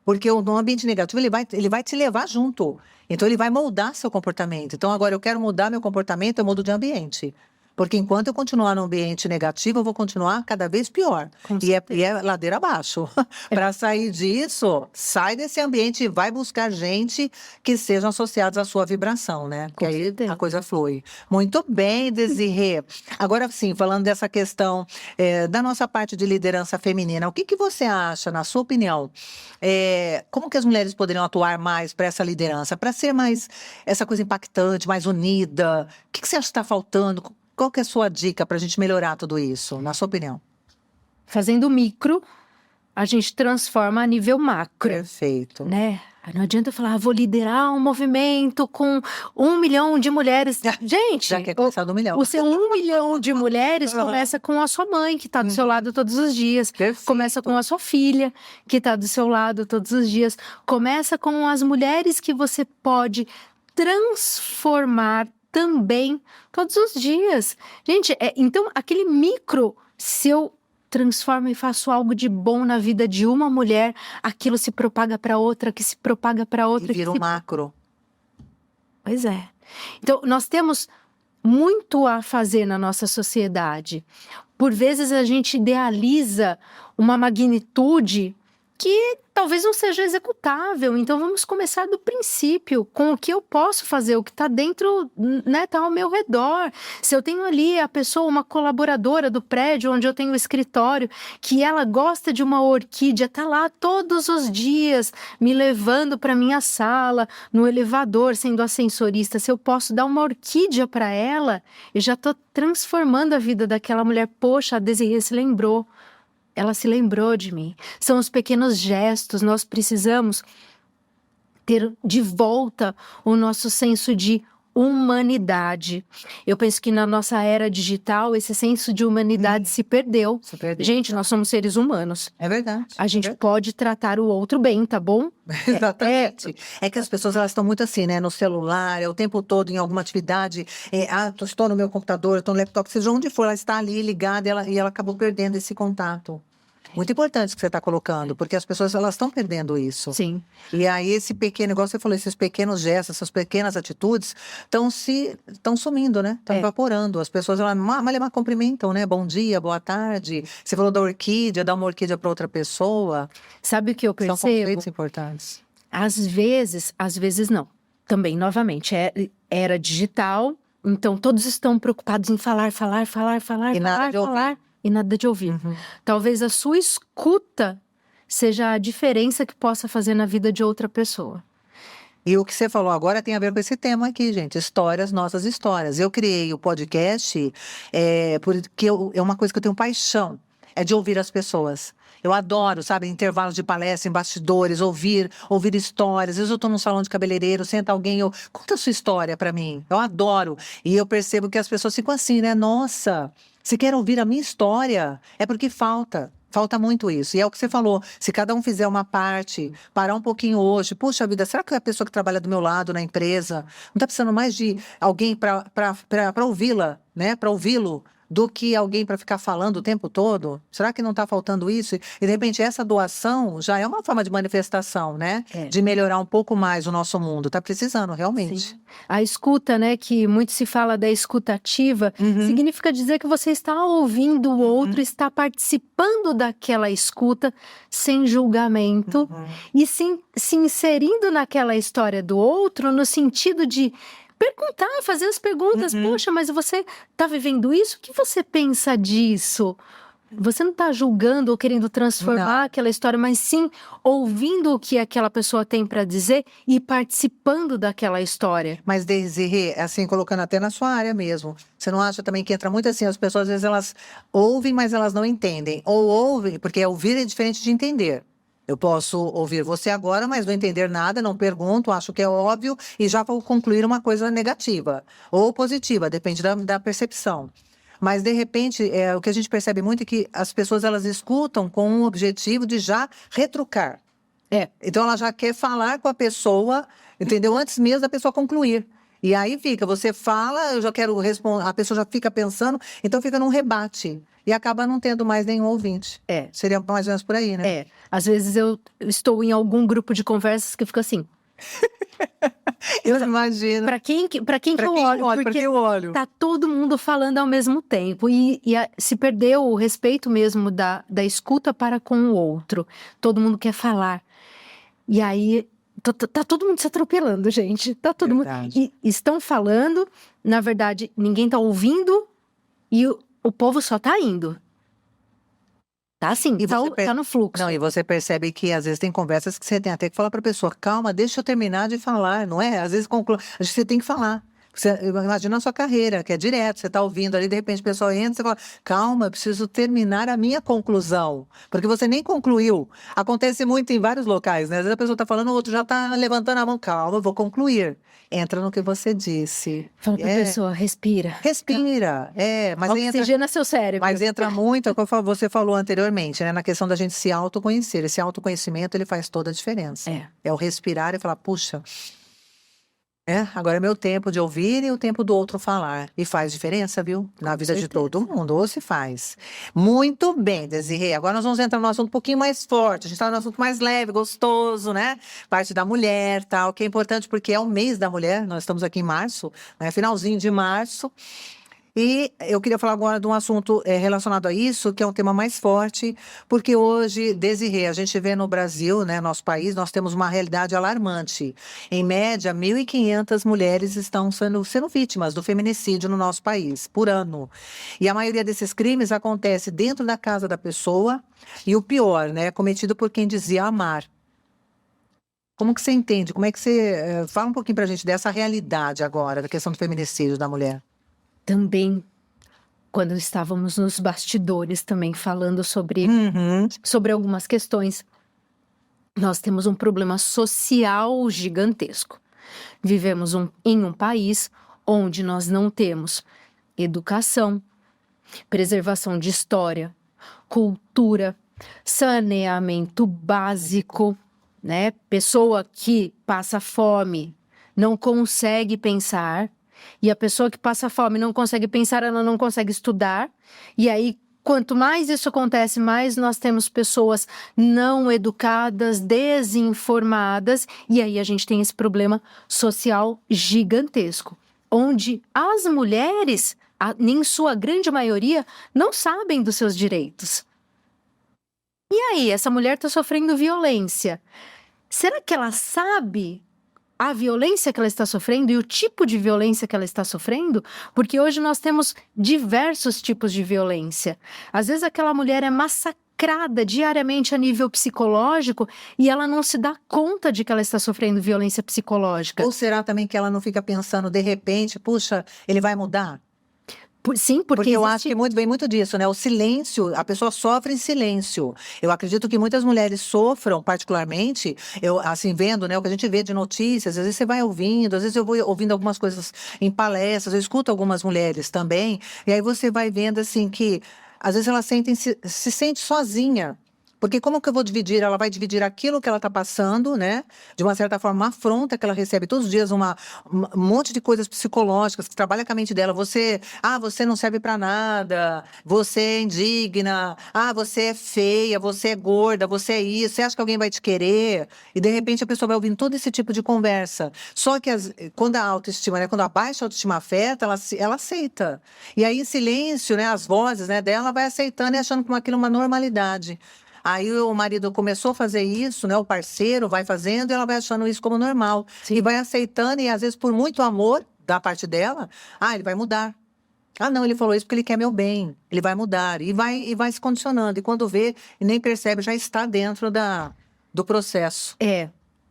Porque no ambiente negativo, ele vai te levar junto. Então, ele vai moldar seu comportamento. Então, agora eu quero mudar meu comportamento, eu mudo de ambiente. Porque enquanto eu continuar no ambiente negativo, eu vou continuar cada vez pior. E é ladeira abaixo. Para sair disso, sai desse ambiente e vai buscar gente que sejam associados à sua vibração, né? Porque aí a coisa flui. Muito bem, Desirê. Agora sim, falando dessa questão da nossa parte de liderança feminina, o que você acha, na sua opinião? Como que as mulheres poderiam atuar mais para essa liderança? Para ser mais essa coisa impactante, mais unida? O que você acha que está faltando? Qual que é a sua dica para a gente melhorar tudo isso, na sua opinião? Fazendo micro, a gente transforma a nível macro. Perfeito. Né? Não adianta eu falar, vou liderar um movimento com 1 milhão de mulheres. Gente, já quer começar do 1 milhão. O seu 1 milhão de mulheres começa com a sua mãe, que está do seu lado todos os dias. Perfeito. Começa com a sua filha, que está do seu lado todos os dias. Começa com as mulheres que você pode transformar também todos os dias. Gente, então aquele micro, se eu transformo e faço algo de bom na vida de uma mulher, aquilo se propaga para outra, que se propaga para outra. E vira um macro. Pois é. Então, nós temos muito a fazer na nossa sociedade. Por vezes a gente idealiza uma magnitude que talvez não seja executável. Então vamos começar do princípio, com o que eu posso fazer, o que está dentro, né, está ao meu redor. Se eu tenho ali a pessoa, uma colaboradora do prédio onde eu tenho o escritório, que ela gosta de uma orquídea, está lá todos os dias me levando para minha sala, no elevador, sendo ascensorista. Se eu posso dar uma orquídea para ela, eu já estou transformando a vida daquela mulher. Poxa, a Desirê se lembrou. ela se lembrou de mim. São os pequenos gestos, nós precisamos ter de volta o nosso senso de humanidade. Eu penso que na nossa era digital, esse senso de humanidade se perdeu. Gente, nós somos seres humanos. É verdade. A gente pode tratar o outro bem, tá bom? Exatamente. É que as pessoas, elas estão muito assim, né? No celular, o tempo todo em alguma atividade. Estou no meu computador, estou no laptop, seja onde for, ela está ali ligada e ela acabou perdendo esse contato. Muito importante que você está colocando, porque as pessoas, elas estão perdendo isso. Sim. E aí esse pequeno, igual você falou, esses pequenos gestos, essas pequenas atitudes estão sumindo, né? Estão evaporando. As pessoas, elas mal cumprimentam, né? Bom dia, boa tarde. Você falou da orquídea, dá uma orquídea para outra pessoa. Sabe o que eu percebo? São conceitos importantes. Às vezes não. Também, novamente, era digital, então todos estão preocupados em falar, e nada de ouvir. Talvez a sua escuta seja a diferença que possa fazer na vida de outra pessoa. E o que você falou agora tem a ver com esse tema aqui, gente. Histórias, nossas histórias. Eu criei o podcast porque é uma coisa que eu tenho paixão, é de ouvir as pessoas. Eu adoro, sabe, intervalos de palestra, em bastidores, ouvir histórias. Às vezes eu estou num salão de cabeleireiro, senta alguém, conta a sua história para mim. Eu adoro. E eu percebo que as pessoas ficam assim, né? Nossa, você quer ouvir a minha história? É porque falta. Falta muito isso. E é o que você falou, se cada um fizer uma parte, parar um pouquinho hoje, puxa vida, será que a pessoa que trabalha do meu lado na empresa não está precisando mais de alguém para ouvi-la, né? Para ouvi-lo, do que alguém para ficar falando o tempo todo? Será que não está faltando isso? E de repente essa doação já é uma forma de manifestação, né? De melhorar um pouco mais o nosso mundo. Está precisando, realmente. Sim. A escuta, né, que muito se fala da escuta ativa, significa dizer que você está ouvindo o outro, está participando daquela escuta sem julgamento e se inserindo naquela história do outro no sentido de perguntar, fazer as perguntas. Poxa, mas você está vivendo isso? O que você pensa disso? Você não está julgando ou querendo transformar aquela história, mas sim ouvindo o que aquela pessoa tem para dizer e participando daquela história. Mas, Desirê, assim, colocando até na sua área mesmo, você não acha também que entra muito assim, as pessoas às vezes elas ouvem, mas elas não entendem. Ou ouvem, porque ouvir é diferente de entender. Eu posso ouvir você agora, mas não entender nada, não pergunto, acho que é óbvio e já vou concluir uma coisa negativa ou positiva, depende da percepção. Mas, de repente, o que a gente percebe muito é que as pessoas, elas escutam com o objetivo de já retrucar. Então, ela já quer falar com a pessoa, entendeu? Antes mesmo da pessoa concluir. E aí você fala, eu já quero responder, a pessoa já fica pensando, então fica num rebate. E acaba não tendo mais nenhum ouvinte. Seria mais ou menos por aí, né? Às vezes eu estou em algum grupo de conversas que fica assim. Eu imagino. Para quem que eu olho? Porque eu olho. Tá todo mundo falando ao mesmo tempo. Se perdeu o respeito mesmo da escuta para com o outro. Todo mundo quer falar. E aí, tá todo mundo se atropelando, gente. Tá todo mundo. E estão falando, na verdade, ninguém tá ouvindo e o povo só tá indo. Tá assim, tá no fluxo. Não, e você percebe que às vezes tem conversas que você tem até que falar para a pessoa, calma, deixa eu terminar de falar, não é? Às vezes você tem que falar. Imagina a sua carreira, que é direto, você está ouvindo ali, de repente o pessoal entra, você fala, calma, eu preciso terminar a minha conclusão, porque você nem concluiu. Acontece muito em vários locais, né? Às vezes a pessoa está falando, o outro já está levantando a mão, calma, eu vou concluir. Entra no que você disse. Fala pra pessoa, respira. Respira, mas oxigena seu cérebro. Mas entra muito, como você falou anteriormente, né? Na questão da gente se autoconhecer. Esse autoconhecimento, ele faz toda a diferença. É o respirar e falar, puxa, agora é meu tempo de ouvir e o tempo do outro falar. E faz diferença, viu? Na vida de todo mundo, ou se faz. Muito bem, Desirê. Agora nós vamos entrar num assunto um pouquinho mais forte. A gente está num assunto mais leve, gostoso, né? Parte da mulher, tal, que é importante porque é o mês da mulher. Nós estamos aqui em março, né? Finalzinho de março. E eu queria falar agora de um assunto relacionado a isso, que é um tema mais forte, porque hoje, Desirê, a gente vê no Brasil, né, nosso país, nós temos uma realidade alarmante. Em média, 1.500 mulheres estão sendo vítimas do feminicídio no nosso país, por ano. E a maioria desses crimes acontece dentro da casa da pessoa, e o pior, né, cometido por quem dizia amar. Como que você entende? Como é que você... fala um pouquinho pra gente dessa realidade agora, da questão do feminicídio da mulher. Também quando estávamos nos bastidores também falando sobre algumas questões, nós temos um problema social gigantesco. Vivemos em um país onde nós não temos educação, preservação de história, cultura, saneamento básico, né? Pessoa que passa fome não consegue pensar, e a pessoa que passa fome não consegue pensar, ela não consegue estudar, e aí quanto mais isso acontece, mais nós temos pessoas não educadas, desinformadas, e aí a gente tem esse problema social gigantesco, onde as mulheres, em sua grande maioria, não sabem dos seus direitos. E aí, essa mulher está sofrendo violência. Será que ela sabe a violência que ela está sofrendo e o tipo de violência que ela está sofrendo? Porque hoje nós temos diversos tipos de violência. Às vezes aquela mulher é massacrada diariamente a nível psicológico e ela não se dá conta de que ela está sofrendo violência psicológica. Ou será também que ela não fica pensando, de repente, puxa, ele vai mudar? Sim, porque eu acho que vem muito disso, né? O silêncio, a pessoa sofre em silêncio. Eu acredito que muitas mulheres sofram, particularmente, eu assim, vendo, né, o que a gente vê de notícias, às vezes você vai ouvindo, às vezes eu vou ouvindo algumas coisas em palestras, eu escuto algumas mulheres também, e aí você vai vendo, assim, que às vezes ela se sente sozinha. Porque como que eu vou dividir? Ela vai dividir aquilo que ela está passando, né? De uma certa forma, uma afronta que ela recebe todos os dias, um monte de coisas psicológicas que trabalha com a mente dela. Você não serve para nada, você é indigna, você é feia, você é gorda, você é isso, você acha que alguém vai te querer? E de repente a pessoa vai ouvindo todo esse tipo de conversa. Só que quando a autoestima, né? Quando a baixa autoestima afeta, ela aceita. E aí em silêncio, né? As vozes, né, dela vai aceitando e achando como aquilo uma normalidade. Aí o marido começou a fazer isso, né? O parceiro vai fazendo e ela vai achando isso como normal. Sim. E vai aceitando e às vezes por muito amor da parte dela, ele vai mudar. Não, ele falou isso porque ele quer meu bem. Ele vai mudar e vai se condicionando. E quando vê e nem percebe, já está dentro do processo.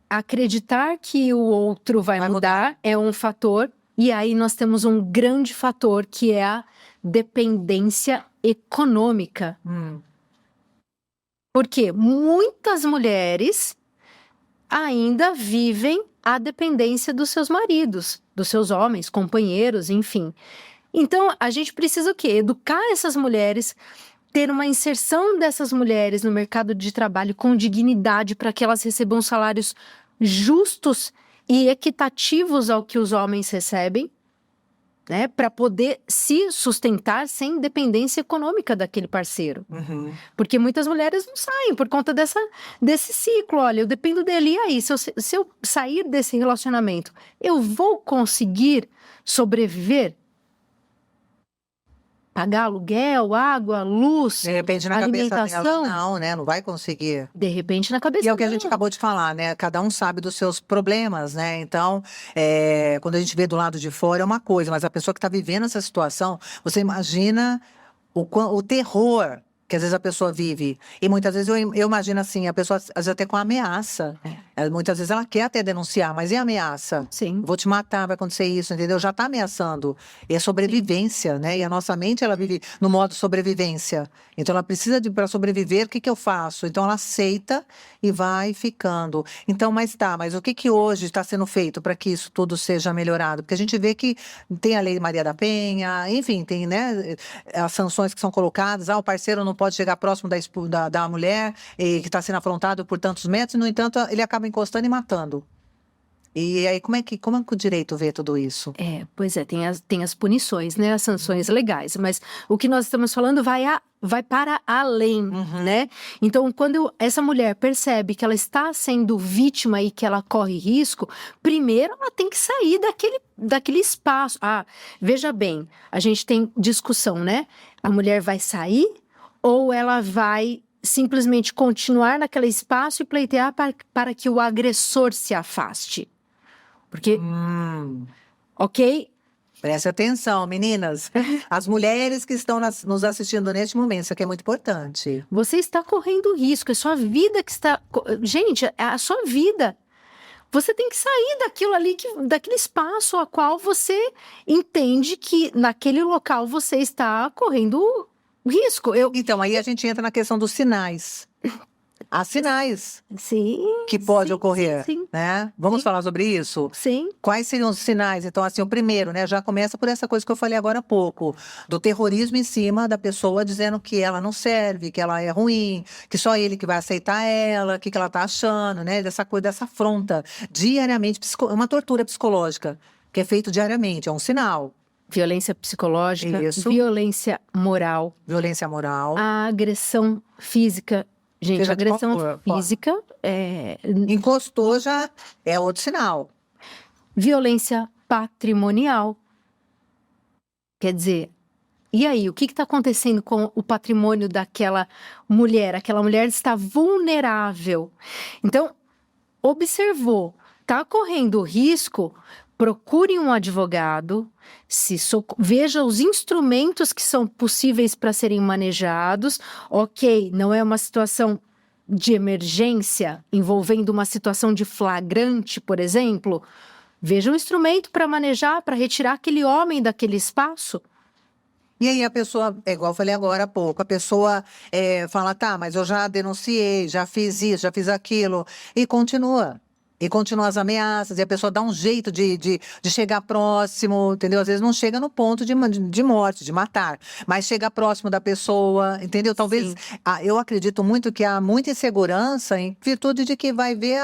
Acreditar que o outro vai mudar é um fator. E aí nós temos um grande fator que é a dependência econômica. Porque muitas mulheres ainda vivem à dependência dos seus maridos, dos seus homens, companheiros, enfim. Então, a gente precisa o quê? Educar essas mulheres, ter uma inserção dessas mulheres no mercado de trabalho com dignidade para que elas recebam salários justos e equitativos ao que os homens recebem, né, para poder se sustentar sem dependência econômica daquele parceiro. Porque muitas mulheres não saem por conta desse ciclo. Olha, eu dependo dele, e aí? Se eu sair desse relacionamento, eu vou conseguir sobreviver? Pagar aluguel, água, luz, de repente, na alimentação? Cabeça dela, não, né? Não vai conseguir. De repente, na cabeça E é o que a gente acabou de falar, né? Cada um sabe dos seus problemas, né? Então, quando a gente vê do lado de fora é uma coisa, mas a pessoa que está vivendo essa situação, você imagina o terror que às vezes a pessoa vive. E muitas vezes eu imagino assim, a pessoa às vezes até com ameaça. Muitas vezes ela quer até denunciar, mas e a ameaça? Sim. Vou te matar, vai acontecer isso, entendeu? Já está ameaçando. E é sobrevivência, né? E a nossa mente, ela vive no modo sobrevivência. Então ela precisa para sobreviver, o que eu faço? Então ela aceita e vai ficando. Então, mas o que hoje está sendo feito para que isso tudo seja melhorado? Porque a gente vê que tem a Lei Maria da Penha, enfim, tem, né, as sanções que são colocadas. O parceiro não pode chegar próximo da mulher que está sendo afrontado por tantos metros, no entanto, ele acaba encostando e matando. E aí, como é que o direito vê tudo isso? Pois é, tem as punições, né, as sanções legais, mas o que nós estamos falando vai para além, né? Então, quando essa mulher percebe que ela está sendo vítima e que ela corre risco, primeiro ela tem que sair daquele espaço. Veja bem, a gente tem discussão, né? A mulher vai sair ou ela vai simplesmente continuar naquele espaço e pleitear para que o agressor se afaste? Porque, ok? Preste atenção, meninas. As mulheres que estão nos assistindo neste momento, isso aqui é muito importante. Você está correndo risco, é sua vida que está... Gente, é a sua vida. você tem que sair daquilo ali, daquele espaço a qual você entende que naquele local você está correndo risco. Então, aí a gente entra na questão dos sinais. Há sinais Sim, que pode sim, ocorrer, sim, né? Vamos falar sobre isso? sim. Quais seriam os sinais? Então, assim, o primeiro, né, já começa por essa coisa que eu falei agora há pouco, do terrorismo em cima da pessoa dizendo que ela não serve, que ela é ruim, que só ele que vai aceitar ela, o que ela tá achando, né? Dessa coisa, dessa afronta diariamente, uma tortura psicológica, que é feito diariamente, é um sinal. Violência psicológica, Isso. violência moral, Violência moral. a agressão física. Gente, Seja a de qual agressão forma. física, Encostou já é outro sinal. violência patrimonial. Quer dizer, e aí, o que está acontecendo com o patrimônio daquela mulher? Aquela mulher está vulnerável. Então, observou, está correndo risco, procure um advogado, veja os instrumentos que são possíveis para serem manejados. Ok, não é uma situação de emergência envolvendo uma situação de flagrante, por exemplo. Veja um instrumento para manejar, para retirar aquele homem daquele espaço. E aí a pessoa, é igual eu falei agora há pouco, a pessoa fala, tá, mas eu já denunciei, já fiz isso, já fiz aquilo, e continua. E continua as ameaças, e a pessoa dá um jeito de chegar próximo, entendeu? Às vezes não chega no ponto de morte, de matar, mas chega próximo da pessoa, entendeu? Talvez, eu acredito muito que há muita insegurança em virtude de que vai ver,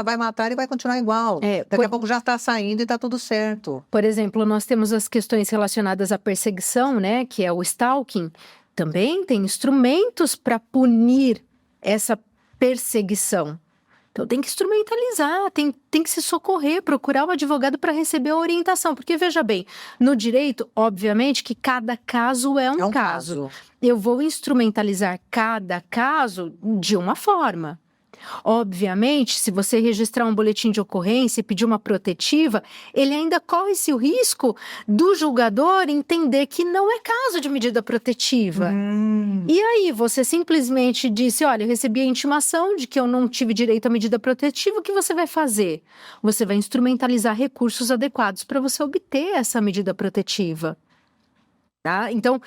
vai matar e vai continuar igual. Daqui a pouco já está saindo e está tudo certo. Por exemplo, nós temos as questões relacionadas à perseguição, né? Que é o stalking. Também tem instrumentos para punir essa perseguição. Então tem que instrumentalizar, tem que se socorrer, procurar um advogado para receber a orientação. Porque, veja bem, no direito, obviamente, que cada caso é um caso. Eu vou instrumentalizar cada caso de uma forma. Obviamente, se você registrar um boletim de ocorrência e pedir uma protetiva, ele ainda corre-se o risco do julgador entender que não é caso de medida protetiva. E aí, você simplesmente disse, olha, eu recebi a intimação de que eu não tive direito à medida protetiva, o que você vai fazer? Você vai instrumentalizar recursos adequados para você obter essa medida protetiva. Tá? Então,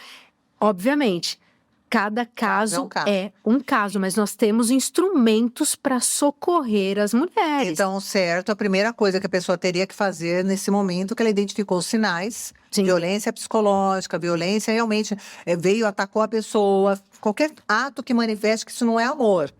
obviamente, cada caso é um caso, mas nós temos instrumentos para socorrer as mulheres. Então, certo, a primeira coisa que a pessoa teria que fazer nesse momento que ela identificou os sinais, violência psicológica, violência realmente veio, atacou a pessoa, qualquer ato que manifeste que isso não é amor,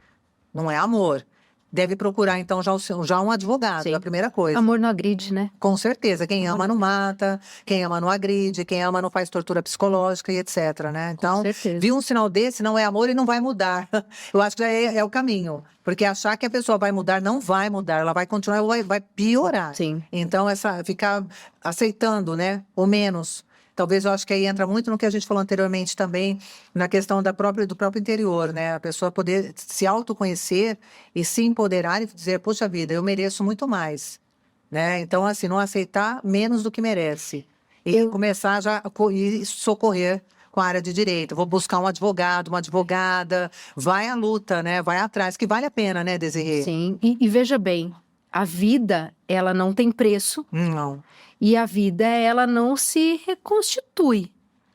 não é amor. Deve procurar, então, já um advogado, é a primeira coisa. Amor não agride, né? Com certeza. Quem ama não mata, quem ama não agride, quem ama não faz tortura psicológica e etc, né? Então, viu um sinal desse, não é amor e não vai mudar. Eu acho que já é o caminho. Porque achar que a pessoa vai mudar, não vai mudar. Ela vai continuar, vai piorar. Sim. Então, ficar aceitando, né? O menos. Talvez eu acho que aí entra muito no que a gente falou anteriormente também, na questão do próprio interior, né? A pessoa poder se autoconhecer e se empoderar e dizer, poxa vida, eu mereço muito mais, né? Então, assim, não aceitar menos do que merece. E começar já a socorrer com a área de direito. Vou buscar um advogado, uma advogada, vai à luta, né? Vai atrás, que vale a pena, né, Desirê? Sim, e veja bem, a vida, ela não tem preço. Não. E a vida, ela não se reconstitui.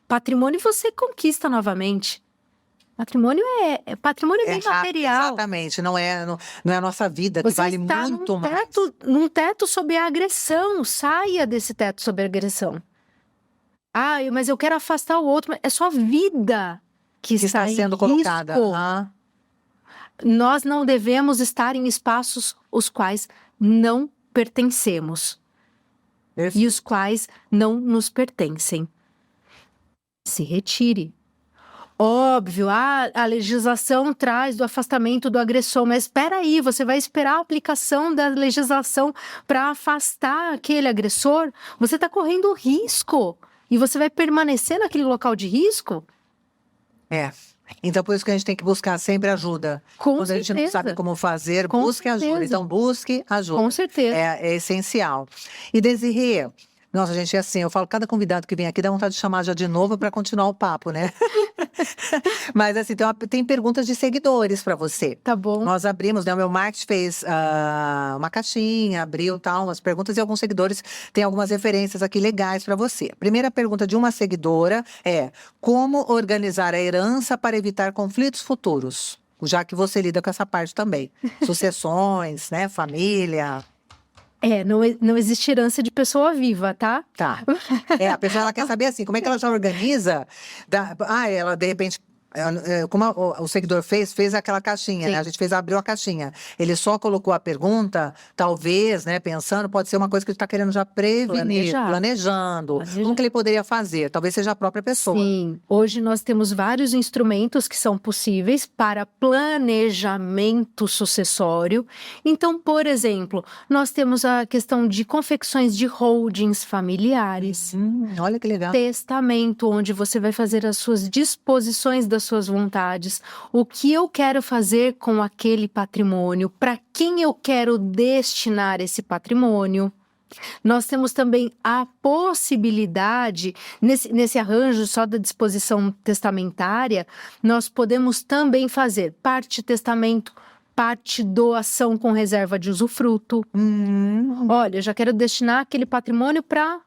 Patrimônio você conquista novamente. Patrimônio é bem material. Exatamente, não é a nossa vida que vale muito mais. Num teto sob a agressão, saia desse teto sob a agressão. Ah, mas eu quero afastar o outro, mas é sua vida que está sendo colocada. Nós não devemos estar em espaços os quais não pertencemos. E os quais não nos pertencem. Se retire. Óbvio, a legislação traz do afastamento do agressor, mas espera aí, você vai esperar a aplicação da legislação para afastar aquele agressor? Você está correndo risco e você vai permanecer naquele local de risco? Então, por isso que a gente tem que buscar sempre ajuda. Quando a gente não sabe como fazer, busque ajuda. Então, busque ajuda. Com certeza. É essencial. E, Desirê, nossa, gente, assim, eu falo, cada convidado que vem aqui dá vontade de chamar já de novo para continuar o papo, né? Mas assim, tem perguntas de seguidores para você. Tá bom. Nós abrimos, né? O meu marketing fez uma caixinha, abriu tal, umas perguntas, e alguns seguidores têm algumas referências aqui legais para você. A primeira pergunta de uma seguidora é: como organizar a herança para evitar conflitos futuros? Já que você lida com essa parte também. Sucessões, né? Família. Não existe herança de pessoa viva, tá? Tá. A pessoa ela quer saber assim, como é que ela já organiza? Ela de repente, como o seguidor fez aquela caixinha, Sim. né? A gente abriu a caixinha. Ele só colocou a pergunta, talvez, né? Pensando, pode ser uma coisa que ele está querendo já prevenir, planejando. Como que ele poderia fazer? Talvez seja a própria pessoa. Sim. Hoje nós temos vários instrumentos que são possíveis para planejamento sucessório. Então, por exemplo, nós temos a questão de confecções de holdings familiares. Olha que legal. Testamento, onde você vai fazer as suas disposições das suas vontades, o que eu quero fazer com aquele patrimônio, para quem eu quero destinar esse patrimônio. Nós temos também a possibilidade, nesse arranjo só da disposição testamentária, nós podemos também fazer parte testamento, parte doação com reserva de usufruto. Olha, eu já quero destinar aquele patrimônio para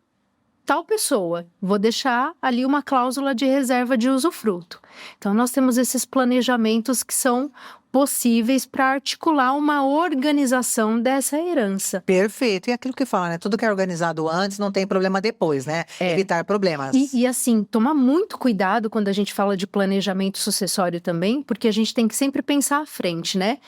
tal pessoa, vou deixar ali uma cláusula de reserva de usufruto. Então, nós temos esses planejamentos que são possíveis para articular uma organização dessa herança. Perfeito. E aquilo que fala, né? Tudo que é organizado antes não tem problema depois, né? Evitar problemas. E assim, tomar muito cuidado quando a gente fala de planejamento sucessório também, porque a gente tem que sempre pensar à frente, né?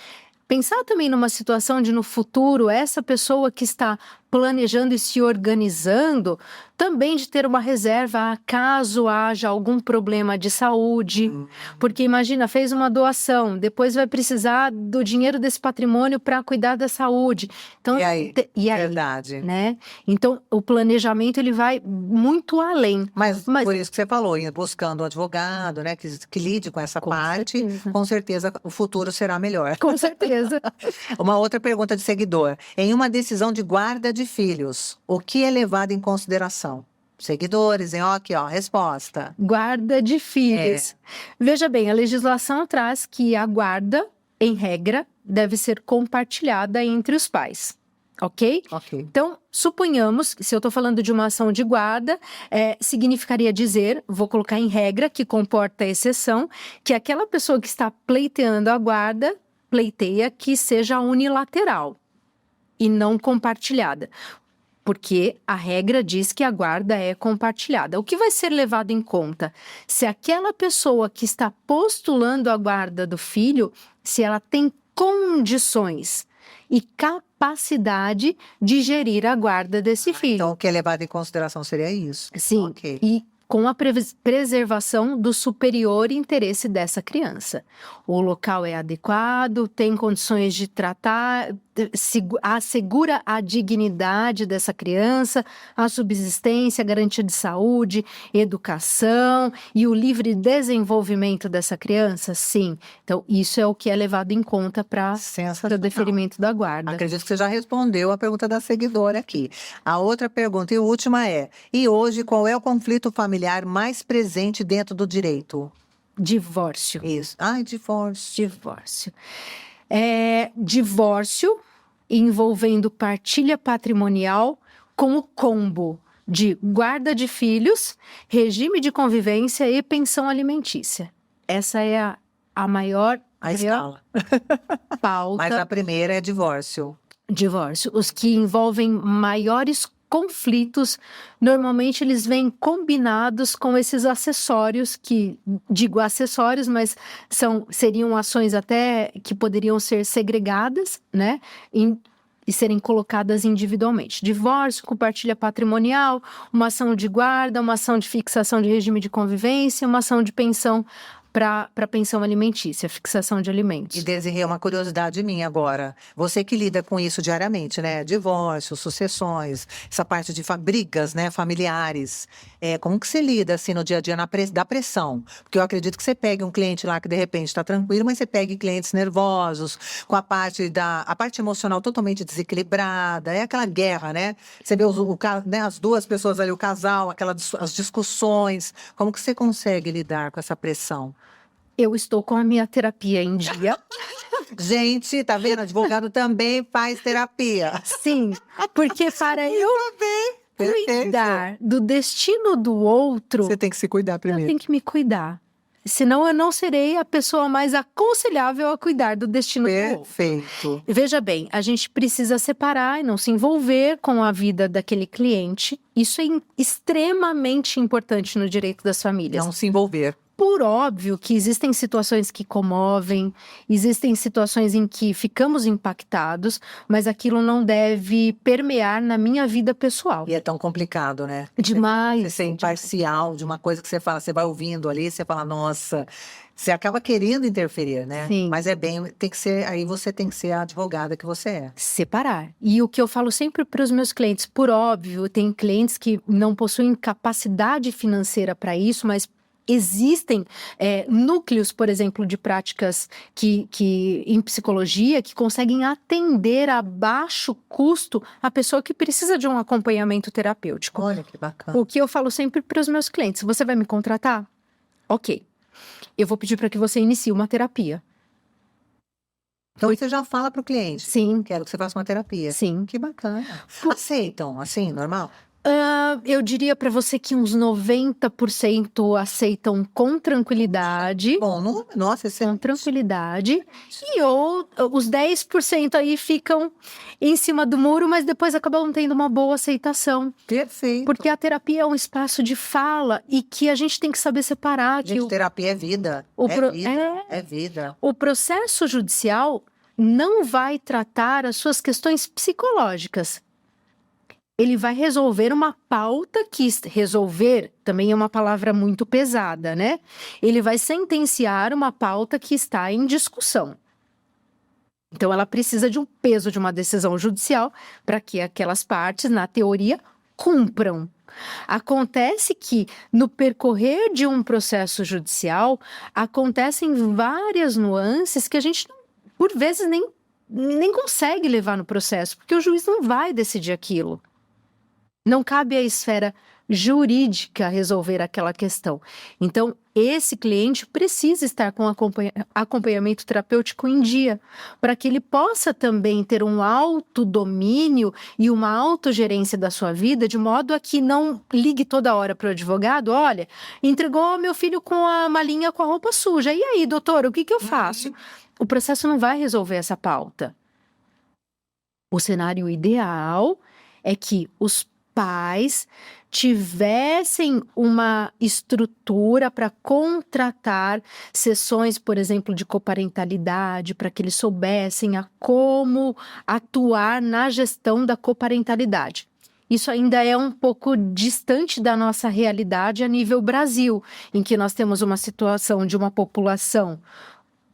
Pensar também numa situação de no futuro, essa pessoa que está planejando e se organizando, também de ter uma reserva caso haja algum problema de saúde. Porque imagina, fez uma doação, depois vai precisar do dinheiro desse patrimônio para cuidar da saúde. Então, E aí? Verdade. Né? Então, o planejamento ele vai muito além. Mas por isso que você falou, buscando um advogado, né, que lide com essa parte, com certeza o futuro será melhor. Com certeza. Uma outra pergunta de seguidor. Em uma decisão de guarda de filhos, o que é levado em consideração? Seguidores, aqui, resposta. Guarda de filhos. Veja bem, a legislação traz que a guarda, em regra, deve ser compartilhada entre os pais. Ok? Então, suponhamos, se eu estou falando de uma ação de guarda, significaria dizer, vou colocar em regra, que comporta exceção, que aquela pessoa que está pleiteando a guarda, pleiteia que seja unilateral e não compartilhada. Porque a regra diz que a guarda é compartilhada. O que vai ser levado em conta? Se aquela pessoa que está postulando a guarda do filho, se ela tem condições e capacidade de gerir a guarda desse filho. Então, o que é levado em consideração seria isso? Sim, e com a preservação do superior interesse dessa criança. O local é adequado, tem condições de tratar, assegura a dignidade dessa criança, a subsistência, a garantia de saúde, educação e o livre desenvolvimento dessa criança? Sim. Então, isso é o que é levado em conta para o deferimento da guarda. Acredito que você já respondeu a pergunta da seguidora aqui. A outra pergunta e última é: e hoje qual é o conflito familiar mais presente dentro do direito? Divórcio. Isso. Divórcio. Divórcio envolvendo partilha patrimonial com o combo de guarda de filhos, regime de convivência e pensão alimentícia. Essa é a maior escala. Pauta. Mas a primeira é divórcio. Divórcio. Os que envolvem maiores conflitos, normalmente eles vêm combinados com esses acessórios, que digo acessórios, mas seriam ações até que poderiam ser segregadas, né? E serem colocadas individualmente. Divórcio, compartilha patrimonial, uma ação de guarda, uma ação de fixação de regime de convivência, uma ação de pensão para pensão alimentícia, fixação de alimentos. E Desirê, uma curiosidade minha agora. Você que lida com isso diariamente, né? Divórcio, sucessões, essa parte de brigas, né? Familiares. Como que você lida, assim, no dia a dia da pressão? Porque eu acredito que você pegue um cliente lá que, de repente, está tranquilo, mas você pegue clientes nervosos, com a parte emocional totalmente desequilibrada. É aquela guerra, né? Você vê né, as duas pessoas ali, o casal, as discussões. Como que você consegue lidar com essa pressão? Eu estou com a minha terapia em dia. Gente, tá vendo? Advogado também faz terapia. Sim, porque para eu cuidar do destino do outro, Você tem que se cuidar eu primeiro. tenho que me cuidar. Senão eu não serei a pessoa mais aconselhável a cuidar do destino do outro. Perfeito. Veja bem, a gente precisa separar e não se envolver com a vida daquele cliente. Isso é extremamente importante no direito das famílias. Não se envolver. Por óbvio que existem situações que comovem, existem situações em que ficamos impactados, mas aquilo não deve permear na minha vida pessoal. E é tão complicado, né? Demais. Você ser imparcial de uma coisa que você fala, você vai ouvindo ali, você fala, nossa, você acaba querendo interferir, né? Sim. Mas tem que ser, aí você tem que ser a advogada que você é. Separar. E o que eu falo sempre para os meus clientes, por óbvio, tem clientes que não possuem capacidade financeira para isso, mas existem núcleos, por exemplo, de práticas que em psicologia que conseguem atender a baixo custo a pessoa que precisa de um acompanhamento terapêutico. Olha que bacana. O que eu falo sempre para os meus clientes, você vai me contratar? Ok. Eu vou pedir para que você inicie uma terapia. Então você já fala para o cliente. Sim. Quero que você faça uma terapia. Sim. Que bacana. Aceitam, assim, normal? Eu diria para você que uns 90% aceitam com tranquilidade. Bom, nossa, com tranquilidade. E os 10% aí ficam em cima do muro, mas depois acabam tendo uma boa aceitação. Perfeito. Porque a terapia é um espaço de fala e que a gente tem que saber separar. Gente, terapia é vida. É vida. O processo judicial não vai tratar as suas questões psicológicas. Ele vai resolver uma pauta que resolver também é uma palavra muito pesada, né? Ele vai sentenciar uma pauta que está em discussão. Então, ela precisa de um peso de uma decisão judicial para que aquelas partes, na teoria, cumpram. Acontece que, no percorrer de um processo judicial, acontecem várias nuances que a gente, por vezes, nem consegue levar no processo, porque o juiz não vai decidir aquilo. Não cabe à esfera jurídica resolver aquela questão. Então, esse cliente precisa estar com acompanhamento terapêutico em dia, para que ele possa também ter um autodomínio e uma autogerência da sua vida, de modo a que não ligue toda hora para o advogado, olha, entregou meu filho com a malinha com a roupa suja, e aí, doutor, o que eu faço? O processo não vai resolver essa pauta. O cenário ideal é que os pais tivessem uma estrutura para contratar sessões, por exemplo, de coparentalidade, para que eles soubessem como atuar na gestão da coparentalidade. Isso ainda é um pouco distante da nossa realidade a nível Brasil, em que nós temos uma situação de uma população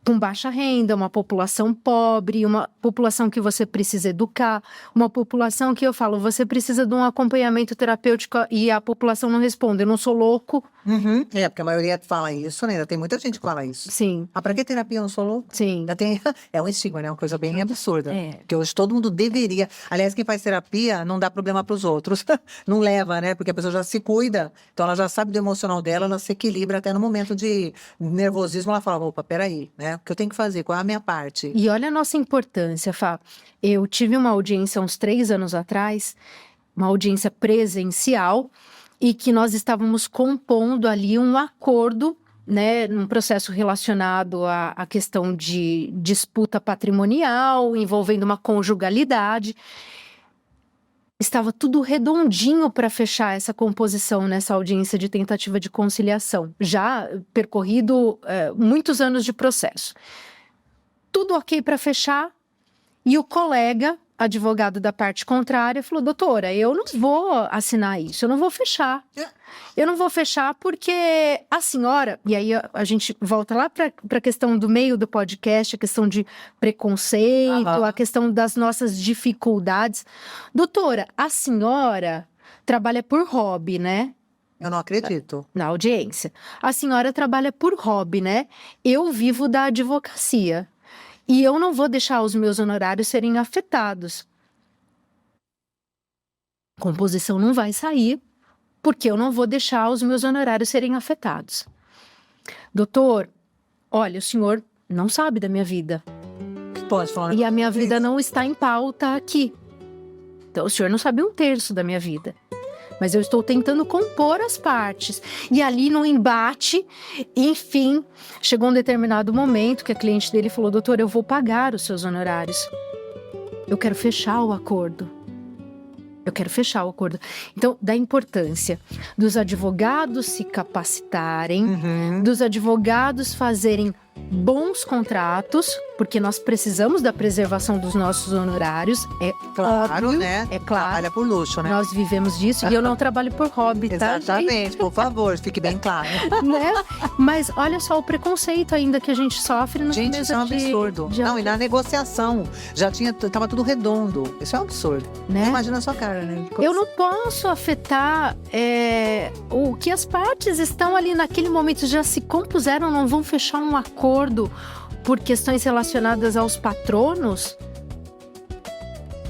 com baixa renda, uma população pobre, uma população que você precisa educar, uma população que eu falo, você precisa de um acompanhamento terapêutico e a população não responde, eu não sou louco. Uhum. Porque a maioria fala isso, né? Ainda tem muita gente que fala isso. Sim. Pra que terapia? Eu não sou louco? Sim. Ainda tem... É um estigma, né? Uma coisa bem absurda. É. Porque hoje todo mundo deveria... Aliás, quem faz terapia não dá problema pros outros. Não leva, né? Porque a pessoa já se cuida. Então ela já sabe do emocional dela, ela se equilibra até no momento de nervosismo. Ela fala, opa, peraí, né? O que eu tenho que fazer? Qual é a minha parte? E olha a nossa importância, Fá. Eu tive uma audiência uns 3 anos atrás, uma audiência presencial, e que nós estávamos compondo ali um acordo, né, num processo relacionado à questão de disputa patrimonial, envolvendo uma conjugalidade. Estava tudo redondinho para fechar essa composição nessa audiência de tentativa de conciliação, já percorrido muitos anos de processo. Tudo ok para fechar, e o colega advogado da parte contrária falou: doutora, eu não vou assinar isso, eu não vou fechar. Eu não vou fechar porque a senhora... E aí a gente volta lá para a questão do meio do podcast, a questão de preconceito, a questão das nossas dificuldades. Doutora, a senhora trabalha por hobby, né? Eu não acredito. Na audiência. A senhora trabalha por hobby, né? Eu vivo da advocacia. E eu não vou deixar os meus honorários serem afetados. Composição não vai sair, porque eu não vou deixar os meus honorários serem afetados. Doutor, olha, o senhor não sabe da minha vida. Pode falar. E a minha vida não está em pauta aqui. Então, o senhor não sabe um terço da minha vida. Mas eu estou tentando compor as partes. E ali no embate, enfim, chegou um determinado momento que a cliente dele falou: doutor, eu vou pagar os seus honorários. Eu quero fechar o acordo. Eu quero fechar o acordo. Então, da importância dos advogados se capacitarem, dos advogados fazerem bons contratos, porque nós precisamos da preservação dos nossos honorários, é Claro, óbvio, né? é claro. Trabalha por luxo, né? Nós vivemos disso e eu não trabalho por hobby, tá, Exatamente, gente? por favor, fique bem claro. Né? Mas olha só o preconceito ainda que a gente sofre no Gente, isso é um absurdo. Não, e na negociação, tava tudo redondo. Isso é um absurdo. né? Imagina a sua cara, né? Eu não posso afetar o que as partes estão ali naquele momento, já se compuseram, não vão fechar um acordo por questões relacionadas aos patronos?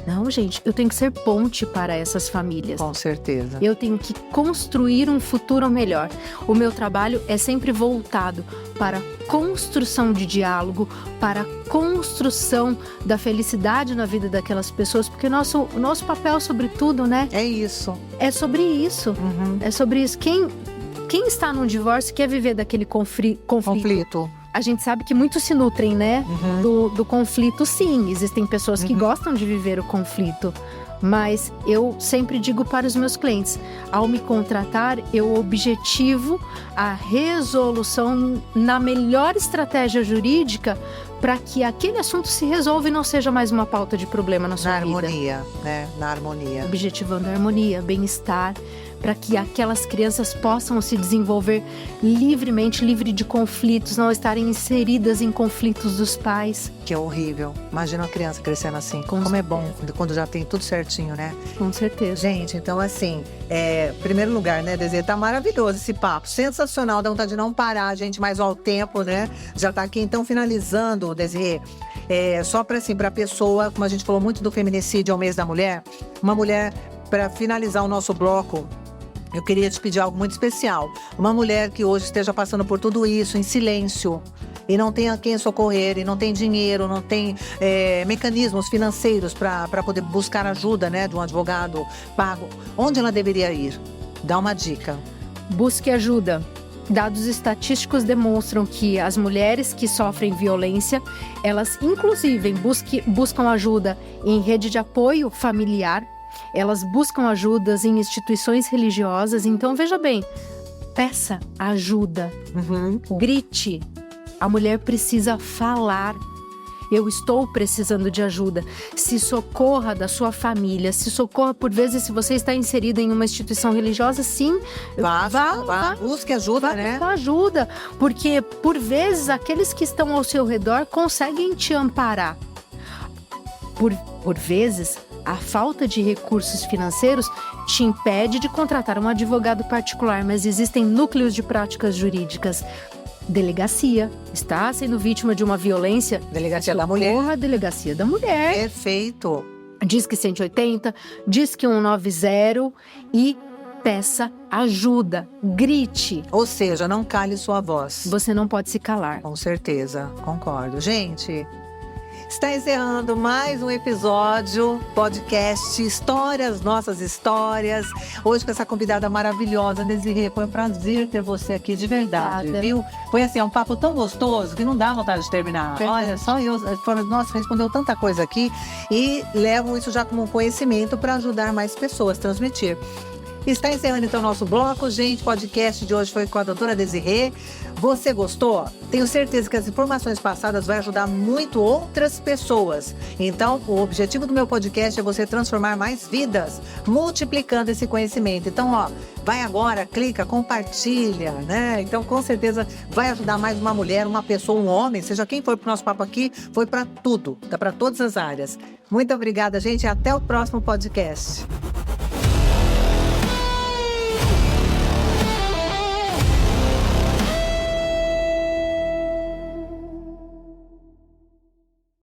Não, gente, eu tenho que ser ponte para essas famílias. Com certeza. Eu tenho que construir um futuro melhor. O meu trabalho é sempre voltado para a construção de diálogo, para a construção da felicidade na vida daquelas pessoas, porque o nosso papel, sobretudo, né? É isso. É sobre isso. É sobre isso. Quem está num divórcio quer viver daquele conflito. A gente sabe que muitos se nutrem, né? Do conflito, sim. Existem pessoas que gostam de viver o conflito. Mas eu sempre digo para os meus clientes, ao me contratar, eu objetivo a resolução na melhor estratégia jurídica para que aquele assunto se resolva e não seja mais uma pauta de problema na sua vida. Na harmonia, né? Na harmonia. Objetivando a harmonia, bem-estar, para que aquelas crianças possam se desenvolver livremente, livre de conflitos, não estarem inseridas em conflitos dos pais. Que é horrível. Imagina uma criança crescendo assim. Com Como é bom quando já tem tudo certinho, né? Com certeza. Gente, então assim, primeiro lugar, né, Desirê, tá maravilhoso esse papo, sensacional, dá vontade de não parar, gente, mas ao tempo, né, já tá aqui, então, finalizando, Desirê, só pra assim, pra pessoa, como a gente falou muito do feminicídio ao mês da mulher, uma mulher, pra finalizar o nosso bloco, eu queria te pedir algo muito especial, uma mulher que hoje esteja passando por tudo isso, em silêncio, e não tem a quem socorrer, e não tem dinheiro, não tem mecanismos financeiros para poder buscar ajuda, né, de um advogado pago. Onde ela deveria ir? Dá uma dica. Busque ajuda. Dados estatísticos demonstram que as mulheres que sofrem violência, elas inclusive buscam ajuda em rede de apoio familiar, elas buscam ajudas em instituições religiosas. Então, veja bem, peça ajuda, grite. A mulher precisa falar. Eu estou precisando de ajuda. Se socorra da sua família, se socorra, por vezes, se você está inserida em uma instituição religiosa, sim. Vá, busque ajuda, né? Ajuda, porque, por vezes, aqueles que estão ao seu redor conseguem te amparar. Por vezes, a falta de recursos financeiros te impede de contratar um advogado particular, mas existem núcleos de práticas jurídicas. Delegacia, está sendo vítima de uma violência? Delegacia da Mulher. A Delegacia da Mulher. Perfeito. Disque 180, Disque 190 e peça ajuda, grite. Ou seja, não cale sua voz. Você não pode se calar. Com certeza, concordo. Gente, está encerrando mais um episódio, podcast Histórias, Nossas Histórias. Hoje com essa convidada maravilhosa, Desirê. Foi um prazer ter você aqui, de verdade, viu? Foi assim, um papo tão gostoso que não dá vontade de terminar. Olha, só eu, nossa, respondeu tanta coisa aqui e levo isso já como um conhecimento para ajudar mais pessoas, transmitir. Está encerrando então o nosso bloco, gente. O podcast de hoje foi com a doutora Desirê. Você gostou? Tenho certeza que as informações passadas vão ajudar muito outras pessoas. Então, o objetivo do meu podcast é você transformar mais vidas, multiplicando esse conhecimento. Então, vai agora, clica, compartilha, né? Então, com certeza, vai ajudar mais uma mulher, uma pessoa, um homem, seja quem for pro nosso papo aqui, foi para tudo, dá para todas as áreas. Muito obrigada, gente. Até o próximo podcast.